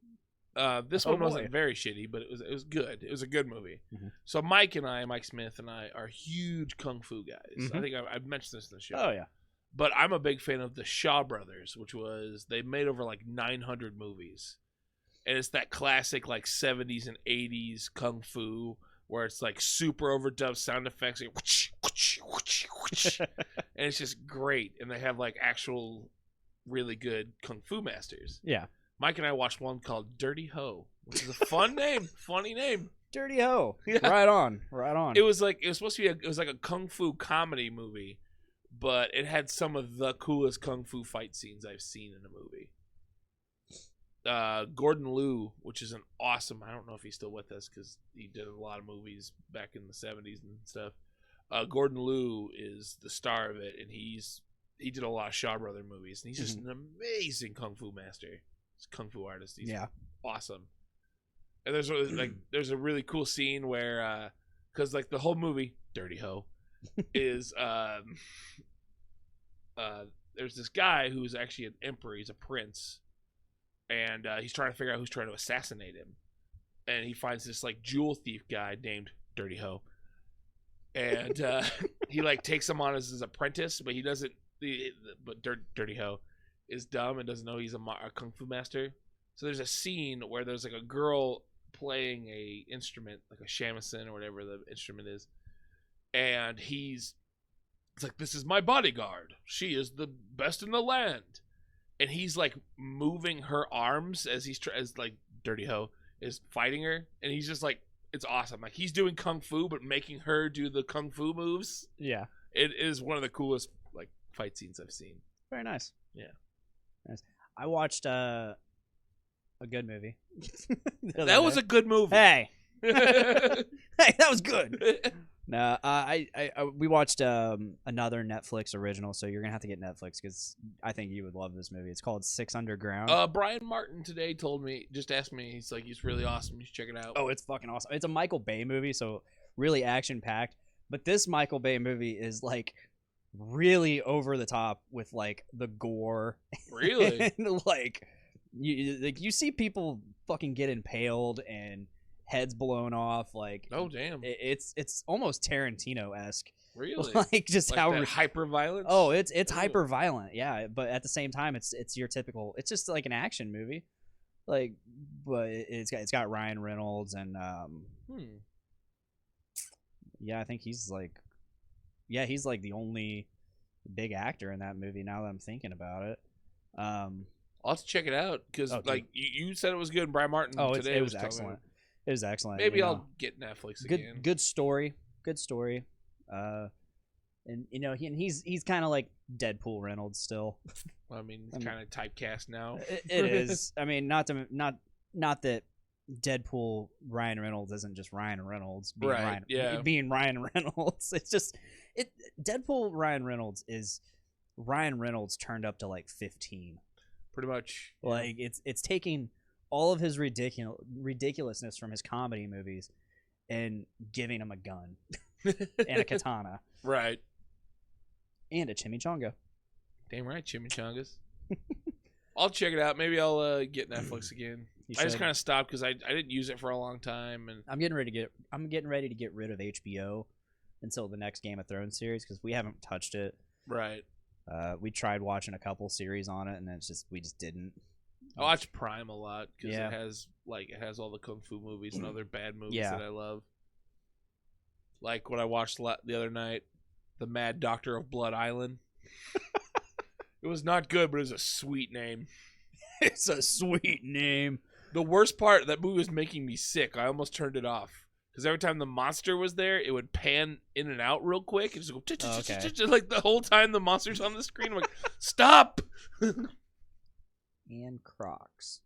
S1: This one wasn't very shitty, but it was good. It was a good movie.
S2: Mm-hmm.
S1: So Mike Smith and I are huge kung fu guys.
S2: Mm-hmm.
S1: I think I've mentioned this in the show.
S2: Oh yeah.
S1: But I'm a big fan of the Shaw Brothers, which they made over like 900 movies, and it's that classic like 70s and 80s kung fu where it's like super overdubbed sound effects, like, whoosh, whoosh, whoosh, whoosh. And it's just great. And they have like actual really good kung fu masters.
S2: Yeah.
S1: Mike and I watched one called Dirty Ho, which is a fun name, funny name.
S2: Dirty Ho.
S1: Yeah.
S2: Right on.
S1: It was supposed to be it was like a kung fu comedy movie, but it had some of the coolest kung fu fight scenes I've seen in a movie. Gordon Liu, which is an awesome, I don't know if he's still with us because he did a lot of movies back in the 70s and stuff. Gordon Liu is the star of it, and he did a lot of Shaw Brother movies, and he's just an amazing kung fu master. He's a kung fu artist. He's awesome. And there's a really cool scene where, because like the whole movie, Dirty Ho, is there's this guy who's actually an emperor. He's a prince, and he's trying to figure out who's trying to assassinate him. And he finds this like jewel thief guy named Dirty Ho, and he like takes him on as his apprentice, but he doesn't. But Dirty Ho is dumb and doesn't know he's a kung fu master. So there's a scene where there's like a girl playing a instrument, like a shamisen or whatever the instrument is, and it's like, this is my bodyguard. She is the best in the land, and he's like moving her arms as as like Dirty Ho is fighting her, and he's just like, it's awesome. Like he's doing kung fu, but making her do the kung fu moves.
S2: Yeah.
S1: It is one of the coolest like fight scenes I've seen.
S2: Very nice.
S1: Yeah.
S2: Nice. I watched a good movie.
S1: That was a good movie.
S2: Hey. Hey, that was good. No, we watched another Netflix original, so you're gonna have to get Netflix because I think you would love this movie. It's called Six Underground.
S1: Brian Martin today just asked me. He's like, he's really awesome. You should check it out.
S2: Oh, it's fucking awesome. It's a Michael Bay movie, so really action packed. But this Michael Bay movie is like really over the top with like the gore.
S1: Really?
S2: And, like you see people fucking get impaled and heads blown off. Like,
S1: oh damn,
S2: it's almost Tarantino-esque.
S1: Really?
S2: Like just
S1: like
S2: how
S1: hyper violence.
S2: Oh, it's hyper violent. Yeah, but at the same time, it's your typical. It's just like an action movie. Like, but it's got Ryan Reynolds and yeah, I think he's like the only big actor in that movie. Now that I'm thinking about it,
S1: I'll have to check it out because like you said it was good. And Brian Martin today
S2: it was excellent. It was excellent.
S1: Maybe I'll get Netflix again.
S2: Good story. Good story. And you know he's kind of like Deadpool Reynolds still.
S1: I mean, it's kind of typecast now.
S2: It is. I mean, not that Deadpool Ryan Reynolds isn't just Ryan Reynolds being
S1: right,
S2: being Ryan Reynolds. It's just Deadpool Ryan Reynolds is Ryan Reynolds turned up to like 15.
S1: Pretty much.
S2: Like it's taking all of his ridiculousness from his comedy movies and giving him a gun and a katana.
S1: Right.
S2: And a chimichanga.
S1: Damn right, chimichangas. I'll check it out. Maybe I'll get Netflix again. I just kind of stopped because I didn't use it for a long time, and
S2: I'm getting ready to get rid of HBO until the next Game of Thrones series because we haven't touched it.
S1: Right.
S2: We tried watching a couple series on it, and we just didn't.
S1: I watch Prime a lot because it has all the kung fu movies and other bad movies that I love. Like what I watched the other night, The Mad Doctor of Blood Island. It was not good, but it was a sweet name.
S2: It's a sweet name.
S1: The worst part, that movie was making me sick. I almost turned it off. Because every time the monster was there, it would pan in and out real quick. And just go, like the whole time the monster's on the screen. I'm like, stop!
S2: And Crocs.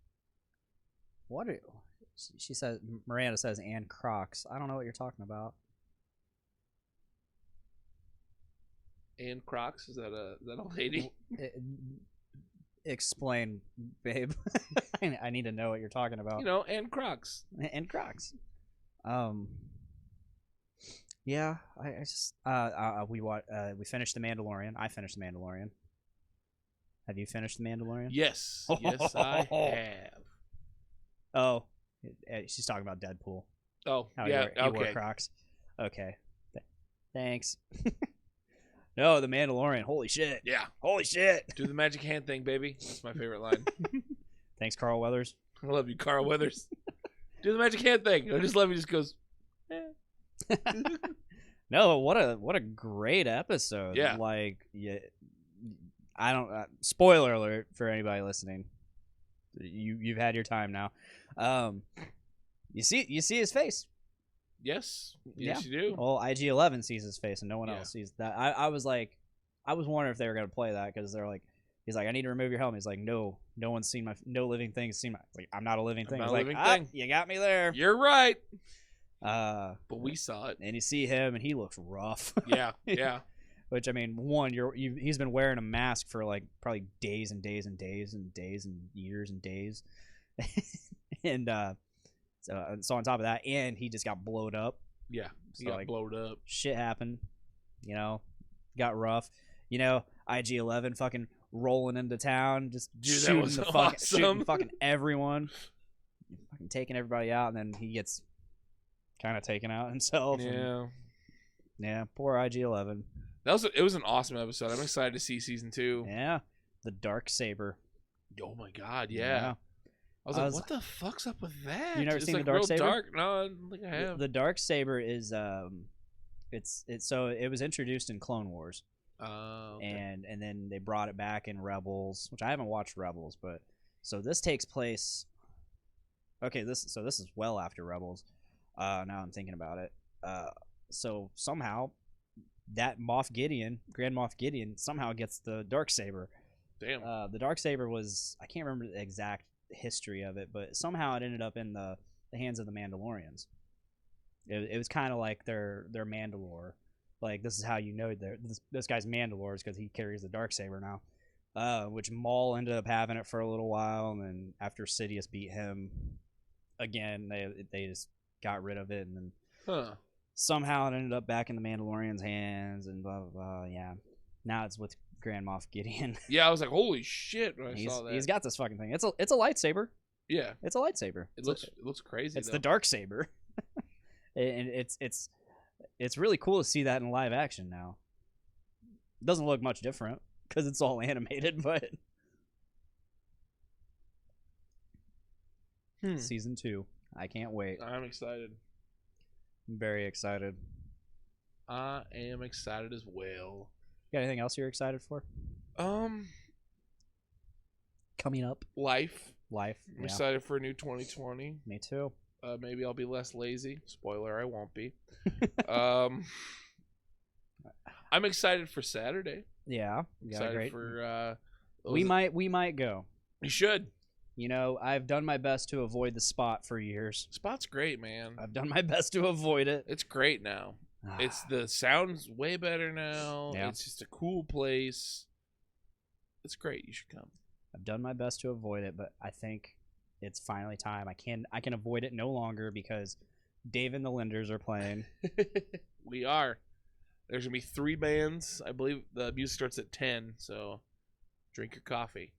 S2: What are she says? Miranda says, and Crocs. I don't know what you're talking about.
S1: And Crocs? Is that a lady?
S2: Explain, babe. I need to know what you're talking about.
S1: You know, and Crocs.
S2: And Crocs. Yeah, I just we finished The Mandalorian. I finished The Mandalorian. Have you finished The Mandalorian?
S1: Yes. Yes, I have.
S2: Oh, she's talking about Deadpool.
S1: Oh,
S2: yeah. You wore Crocs. Okay. Thanks. No, The Mandalorian. Holy shit.
S1: Yeah.
S2: Holy shit.
S1: Do the magic hand thing, baby. That's my favorite line.
S2: Thanks, Carl Weathers.
S1: I love you, Carl Weathers. Do the magic hand thing. I just love he just goes,
S2: No, what a great episode.
S1: Yeah.
S2: Like, yeah, I don't spoiler alert for anybody listening. You've had your time now. You see his face.
S1: Yes, you do.
S2: Well, IG-11 sees his face, and no one else sees that. I was wondering if they were gonna play that because they're like, he's like, I need to remove your helmet. He's like, no one's seen no living thing's seen my. Like, I'm not a living thing.
S1: I'm
S2: He's
S1: not a
S2: like,
S1: living thing.
S2: You got me there.
S1: You're right.
S2: But
S1: we saw it,
S2: and you see him, and he looks rough.
S1: Yeah.
S2: Which, I mean, one, he's been wearing a mask for like probably days and days and days and days and years and days, and so on top of that, and he just got blowed up.
S1: Yeah, he got blowed up.
S2: Shit happened, got rough. IG-11 fucking rolling into town, just shooting fucking everyone, fucking taking everybody out, and then he gets kind of taken out himself. Yeah, poor IG-11.
S1: It was an awesome episode. I'm excited to see season 2.
S2: Yeah, the Dark Saber.
S1: Oh my god, yeah. I was like, what the fuck's up with that?
S2: You never
S1: it's
S2: seen
S1: like
S2: the Dark
S1: real
S2: Saber?
S1: dark. No, I don't think I have.
S2: The Dark Saber is it's so it was introduced in Clone Wars.
S1: Okay.
S2: And then they brought it back in Rebels, which I haven't watched Rebels, but so this takes place. Okay, this is well after Rebels. Now I'm thinking about it. So somehow that Moff Gideon, Grand Moff Gideon, somehow gets the Darksaber.
S1: Damn.
S2: The Darksaber was, I can't remember the exact history of it, but somehow it ended up in the hands of the Mandalorians. It was kind of like their Mandalore. Like, this is how you know this guy's Mandalore, is because he carries the Darksaber now. Which Maul ended up having it for a little while, and then after Sidious beat him again, they just got rid of it, and then somehow it ended up back in the Mandalorians' hands, and blah blah blah. Yeah, now it's with Grand Moff Gideon.
S1: Yeah, I was like, holy shit when I saw that.
S2: He's got this fucking thing. It's a lightsaber.
S1: Yeah,
S2: it's a lightsaber.
S1: It looks crazy.
S2: It's the Darksaber, and it's really cool to see that in live action now. It doesn't look much different because it's all animated, but Season 2, I can't wait.
S1: I'm excited.
S2: I'm very excited.
S1: I am excited as well.
S2: You got anything else you're excited for? Coming up,
S1: Life.
S2: I'm
S1: excited for a new 2020.
S2: Me too.
S1: Maybe I'll be less lazy. Spoiler, I won't be. I'm excited for Saturday.
S2: Yeah,
S1: Excited for
S2: we might go.
S1: You should.
S2: You know, I've done my best to avoid the Spot for years.
S1: Spot's great, man.
S2: I've done my best to avoid it.
S1: It's great now. It's the sound's way better now.
S2: Yeah.
S1: It's just a cool place. It's great. You should come.
S2: I've done my best to avoid it, but I think it's finally time. I can avoid it no longer because Dave and the Linders are playing.
S1: We are. There's gonna be 3 bands. I believe the music starts at 10. So drink your coffee.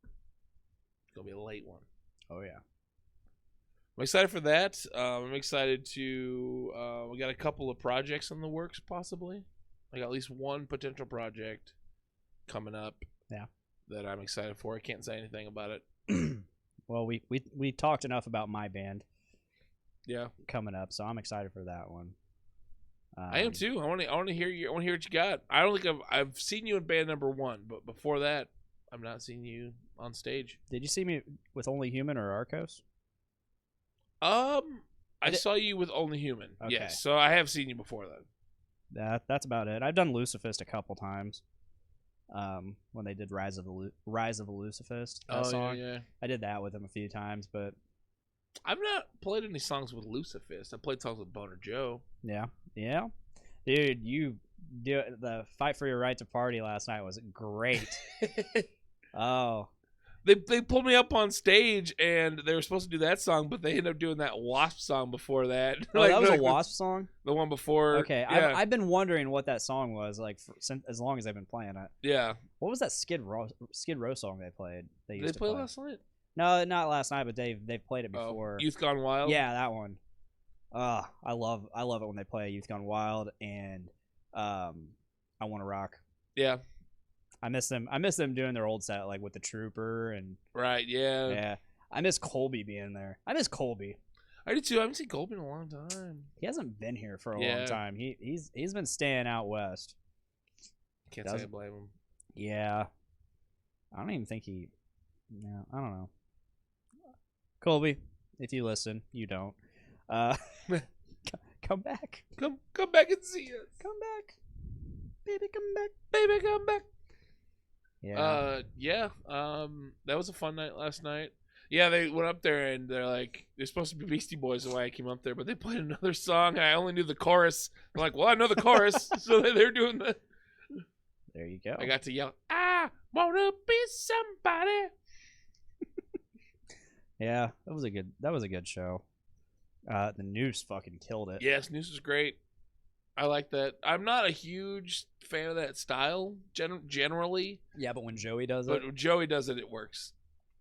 S1: It's gonna be a late one.
S2: Oh yeah.
S1: I'm excited for that. I'm excited to. We got a couple of projects in the works, possibly. I got at least one potential project coming up.
S2: Yeah.
S1: That I'm excited for. I can't say anything about it.
S2: Well, we talked enough about my band.
S1: Yeah.
S2: Coming up, so I'm excited for that one.
S1: I am too. I want to hear you. I want to hear what you got. I don't think I've seen you in band number 1, but before that, I've not seen you on stage.
S2: Did you see me with Only Human or Arcos?
S1: I saw you with Only Human.
S2: Okay.
S1: Yes, so I have seen you before then.
S2: That's about it. I've done Lucifist a couple times. When they did Rise of the Lucifist song.
S1: Yeah.
S2: I did that with them a few times, but
S1: I've not played any songs with Lucifist. I played songs with Boner Joe.
S2: Yeah, dude, the Fight for Your Right to Party last night was great. Oh,
S1: they pulled me up on stage and they were supposed to do that song, but they ended up doing that Wasp song before that.
S2: Oh, that was a Wasp song?
S1: The one before.
S2: Okay,
S1: yeah.
S2: I've been wondering what that song was like since as long as I've been playing it.
S1: Yeah.
S2: What was that Skid Row song they played?
S1: Did they play last night?
S2: No, not last night, but they've played it before.
S1: Youth Gone Wild.
S2: Yeah, that one. I love it when they play Youth Gone Wild and I Wanna Rock.
S1: Yeah.
S2: I miss them doing their old set like with the Trooper and
S1: right. Yeah.
S2: Yeah. I miss Colby being there. I miss Colby.
S1: I do too. I haven't seen Colby in a long time.
S2: He hasn't been here for a long time. He's been staying out west.
S1: Can't say I blame him.
S2: Yeah. I don't even think he. Yeah, I don't know. Colby, if you listen, you don't. Come back.
S1: Come back and see us.
S2: Come back. Baby, come back.
S1: Baby, come back.
S2: Yeah.
S1: That was a fun night last night. Yeah, they went up there and they're supposed to be Beastie Boys the way I came up there, but they played another song. I only knew the chorus. I'm like, well, I know the chorus, so they're doing the.
S2: There you go.
S1: I got to yell, I wanna be somebody.
S2: Yeah, that was a good show. The Noose fucking killed it.
S1: Yes, Noose was great. I like that. I'm not a huge fan of that style generally.
S2: Yeah, but when Joey does
S1: but when Joey does it, it works.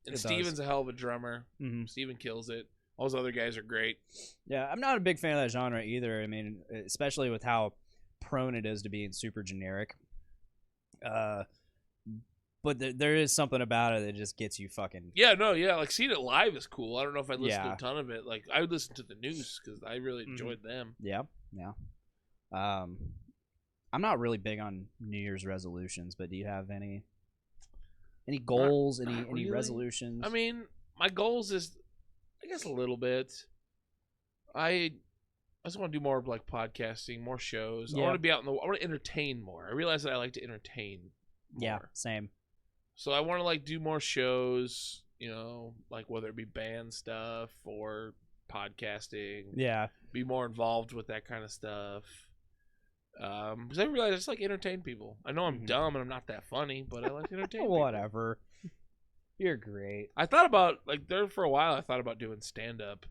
S1: And
S2: it
S1: Steven's
S2: does.
S1: a hell of a drummer.
S2: Mm-hmm.
S1: Steven kills it. All those other guys are great.
S2: Yeah, I'm not a big fan of that genre either. I mean, especially with how prone it is to being super generic. but there is something about it that just gets you fucking.
S1: Yeah, no, yeah. Like seeing it live is cool. I don't know if I listened to
S2: Yeah.
S1: a ton of it. Like I would listen to the news because I really enjoyed them.
S2: Yeah. I'm not really big on New Year's resolutions, but do you have any goals,
S1: Not
S2: any
S1: really.
S2: resolutions?
S1: I mean, my goals is, I guess, a little bit. I just want to do more of like podcasting, more shows. I
S2: Yeah.
S1: want to be out in the. I want to entertain more. I realize that I like to entertain more.
S2: Yeah, same.
S1: So I want to like do more shows. You know, like whether it be band stuff or podcasting.
S2: Yeah.
S1: Be more involved with that kind of stuff. Because I realize I just like entertain people. I know I'm
S2: Mhm.
S1: dumb and I'm not that funny, but I like to entertain people.
S2: Whatever. You're great.
S1: I thought about like there for a while. I thought about doing stand up,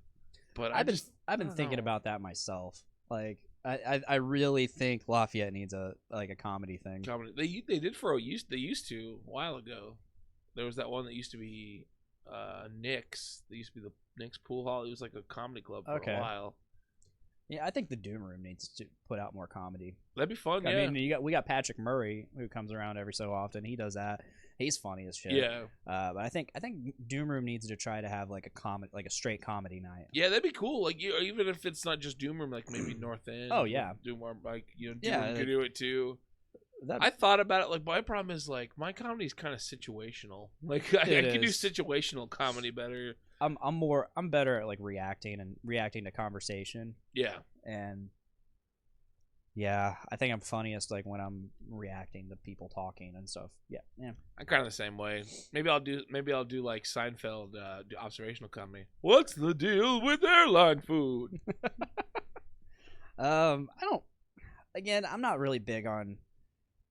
S1: but
S2: I've been
S1: I
S2: thinking
S1: don't know.
S2: about that myself. Like I really think Lafayette needs a comedy thing.
S1: comedy. They did for they used to a while ago. There was that one that used to be Nick's. They used to be the Nick's Pool Hall. It was like a comedy club for
S2: Okay.
S1: a while.
S2: Yeah, I think the Doom Room needs to put out more comedy.
S1: That'd be fun.
S2: I
S1: Yeah,
S2: mean, we got Patrick Murray who comes around every so often. He does that. He's funny as shit.
S1: yeah,
S2: But I think Doom Room needs to try to have like a straight comedy night.
S1: yeah. That'd be cool. Like even if it's not just Doom Room, like maybe North End.
S2: Oh, yeah.
S1: do more like Doom
S2: Yeah,
S1: Room could
S2: like-
S1: do it too.
S2: That,
S1: I thought about it. Like my problem is like my comedy is kind of situational. Like I
S2: It
S1: can do
S2: is.
S1: situational comedy better.
S2: I'm better at like reacting to conversation.
S1: Yeah.
S2: And yeah, I think I'm funniest like when I'm reacting to people talking and stuff. Yeah.
S1: I'm kind of the same way. Maybe I'll do like Seinfeld, do observational comedy. What's the deal with airline food?
S2: I don't. Again, I'm not really big on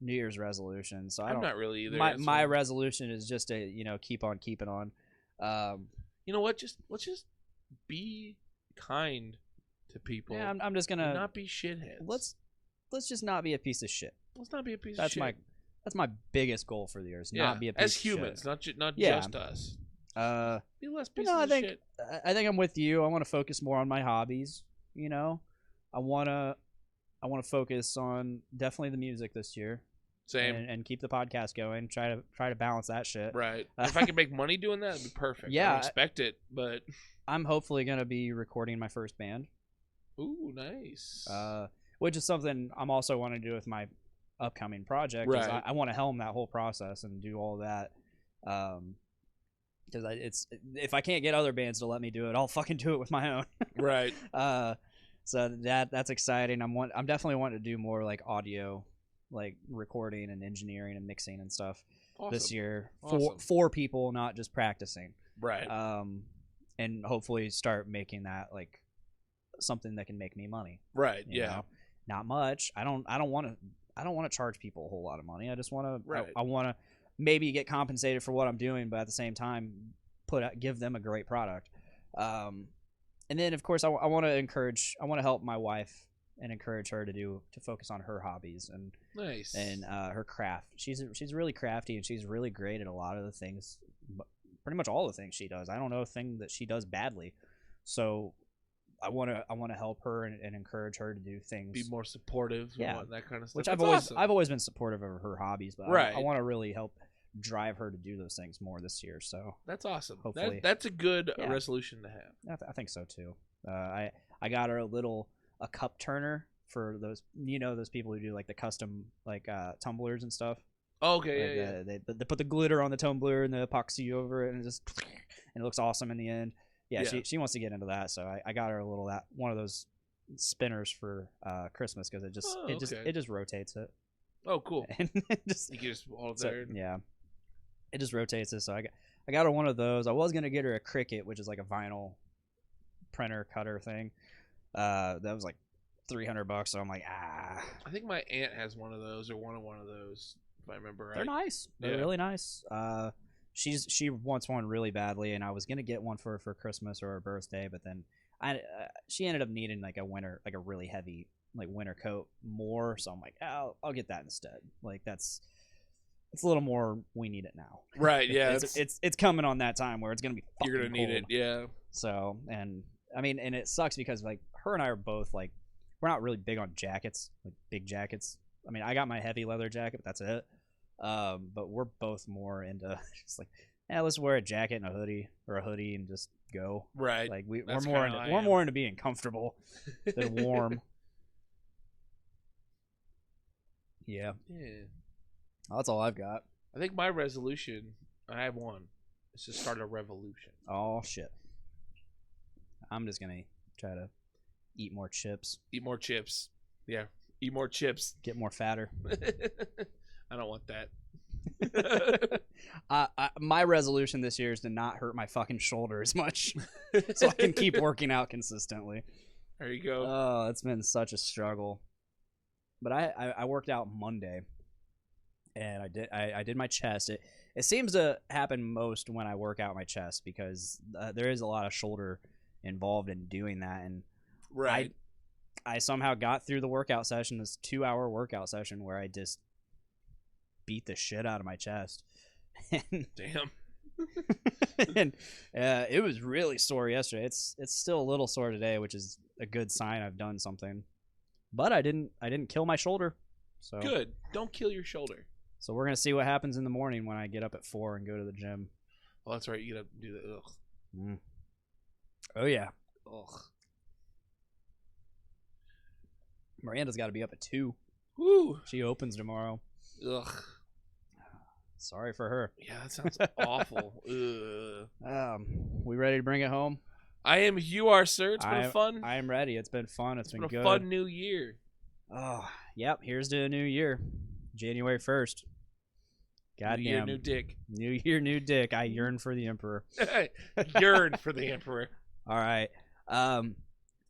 S2: New Year's resolutions, so I
S1: I'm
S2: don't.
S1: not really either.
S2: My resolution is just to keep on keeping on.
S1: You know what? Let's just be kind to people.
S2: Yeah, I'm just
S1: and
S2: gonna
S1: not be shitheads.
S2: let's just not be a piece of shit.
S1: Let's not be a piece
S2: That's
S1: of shit.
S2: that's my biggest goal for the year. Is
S1: yeah.
S2: not be a piece
S1: as
S2: of
S1: humans,
S2: shit.
S1: not
S2: Yeah.
S1: just us. Be less
S2: You
S1: pieces
S2: know,
S1: of shit.
S2: I think I'm with you. I want to focus more on my hobbies. You know, I want to focus on definitely the music this year.
S1: Same.
S2: And keep the podcast going. Try to balance that shit.
S1: Right. If I could make money doing that, it'd be perfect. I
S2: Yeah.
S1: don't expect it, but
S2: I'm hopefully gonna be recording my first band,
S1: ooh, nice.
S2: which is something I'm also want to do with my upcoming project. Is
S1: Right.
S2: I want to helm that whole process and do all that. Because if I can't get other bands to let me do it, I'll fucking do it with my own.
S1: right.
S2: So that's exciting. I'm definitely wanting to do more like audio, like recording and engineering and mixing and stuff this
S1: Awesome.
S2: year
S1: Awesome.
S2: for people, not just practicing.
S1: Right.
S2: And hopefully start making that like something that can make me money.
S1: right.
S2: you
S1: Yeah.
S2: know? Not much. I don't want to charge people a whole lot of money. I just want to
S1: Right.
S2: I want to maybe get compensated for what I'm doing, but at the same time give them a great product. And then of course I want to help my wife and encourage her to focus on her hobbies and
S1: Nice.
S2: her craft. She's really crafty and she's really great at a lot of the things, pretty much all the things she does. I don't know a thing that she does badly. So I want to help her and encourage her to do things.
S1: be more supportive.
S2: Yeah.
S1: And that kind of stuff.
S2: which
S1: That's awesome.
S2: I've always been supportive of her hobbies, but
S1: Right.
S2: I want to really help drive her to do those things more this year. So
S1: That's awesome.
S2: Hopefully.
S1: That's a good
S2: Yeah.
S1: resolution to have.
S2: I think so too. I got her a cup turner for those those people who do like the custom like tumblers and stuff.
S1: Okay.
S2: Like,
S1: Yeah.
S2: they put the glitter on the tumbler and the epoxy over it, and it looks awesome in the end. Yeah,
S1: Yeah.
S2: she wants to get into that, so I got her one of those spinners for Christmas because
S1: Oh,
S2: it just rotates it,
S1: Oh, cool.
S2: and it just
S1: You can just hold it
S2: so,
S1: there.
S2: yeah, it just rotates it. So I got her one of those. I was gonna get her a Cricut, which is like a vinyl printer cutter thing. That was like $300, so I'm like,
S1: I think my aunt has one of those or one of those, if I remember right.
S2: they're nice. They're
S1: Yeah.
S2: really nice. She wants one really badly, and I was gonna get one for Christmas or her birthday, but then she ended up needing like a really heavy like winter coat more, so I'm like, I'll get that instead. Like it's a little more. We need it now.
S1: Right. Yeah.
S2: It's coming on that time where it's gonna be.
S1: You're gonna
S2: fucking
S1: need it.
S2: cold.
S1: Yeah.
S2: So and I mean, and it sucks because like her and I are both like we're not really big on jackets, like big jackets. I mean, I got my heavy leather jacket, but that's it. But we're both more into just like, let's wear a jacket and a hoodie and just go.
S1: Right.
S2: Like we're
S1: That's
S2: more
S1: kinda
S2: into,
S1: how I
S2: we're
S1: am.
S2: more into being comfortable than warm. Yeah.
S1: Yeah.
S2: That's all I've got.
S1: I think my resolution, I have one, is to start a revolution.
S2: Oh shit. I'm just gonna try to eat more chips,
S1: Eat more chips. Yeah. Eat more chips.
S2: get more fatter.
S1: I don't want that.
S2: My resolution this year is to not hurt my fucking shoulder as much, so I can keep working out consistently.
S1: There you go.
S2: Oh, it's been such a struggle. But I worked out Monday, and I did my chest. It seems to happen most when I work out my chest because there is a lot of shoulder involved in doing that, and
S1: right.
S2: I somehow got through the workout session, this 2-hour workout session where I just beat the shit out of my chest.
S1: Damn.
S2: And it was really sore yesterday. It's still a little sore today, which is a good sign I've done something. But I didn't kill my shoulder. So
S1: Good. Don't kill your shoulder.
S2: So we're gonna see what happens in the morning when I get up at 4 and go to the gym.
S1: Well, that's right. You get up and do that. Ugh.
S2: Mm. Oh yeah,
S1: Ugh.
S2: Miranda's got to be up at 2.
S1: Woo.
S2: She opens tomorrow.
S1: Ugh.
S2: Sorry for her.
S1: Yeah, that sounds awful. Ugh.
S2: We ready to bring it home?
S1: I am. You are, sir. It's been fun.
S2: I am ready. It's been fun. It's been
S1: a
S2: good.
S1: fun new year.
S2: Oh, yep. Here's to a new year, January 1st. Goddamn.
S1: New year, new dick.
S2: New year, new dick. I yearn for the emperor.
S1: Yearn for the emperor.
S2: All right.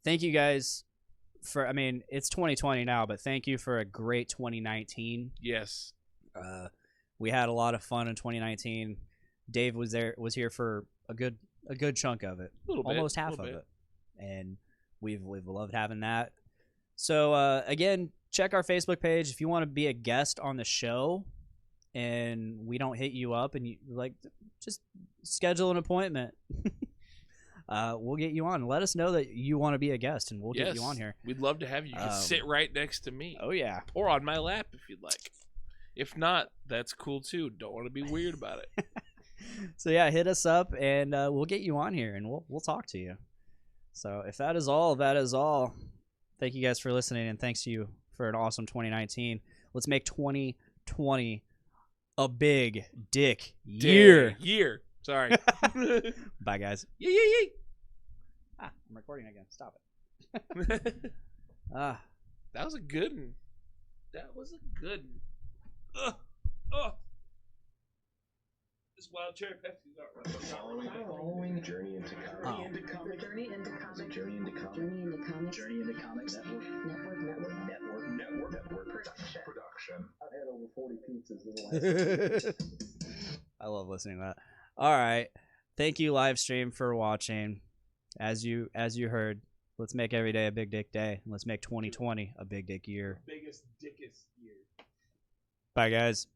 S2: Thank you guys for. I mean, it's 2020 now, but thank you for a great 2019.
S1: Yes.
S2: We had a lot of fun in 2019. Dave was here for a good chunk of it, almost half of it, and we've loved having that. So again, check our Facebook page if you want to be a guest on the show, and we don't hit you up, and you like just schedule an appointment. We'll get you on. Let us know that you want to be a guest, and we'll get you on here.
S1: We'd love to have you. You can sit right next to me.
S2: Oh yeah,
S1: or on my lap if you'd like. If not, that's cool too. Don't want to be weird about it.
S2: So yeah, hit us up and we'll get you on here and we'll talk to you. So if that is all, thank you guys for listening and thanks to you for an awesome 2019. Let's make 2020 a big dick year.
S1: Sorry.
S2: Bye guys.
S1: Yee.
S2: I'm recording again. Stop it.
S1: That was a good one. This wild cherry Pepsi's not right.
S3: The following journey into comics.
S4: Journey into comics.
S3: Journey into comics.
S4: Journey into comics.
S3: Journey into comics. Network production.
S4: I've had over 40 pizzas in the last.
S2: I love listening to that. All right. Thank you, live stream, for watching. As you heard, let's make every day a big dick day. Let's make 2020 a big dick year.
S1: Biggest dickest year.
S2: Bye, guys.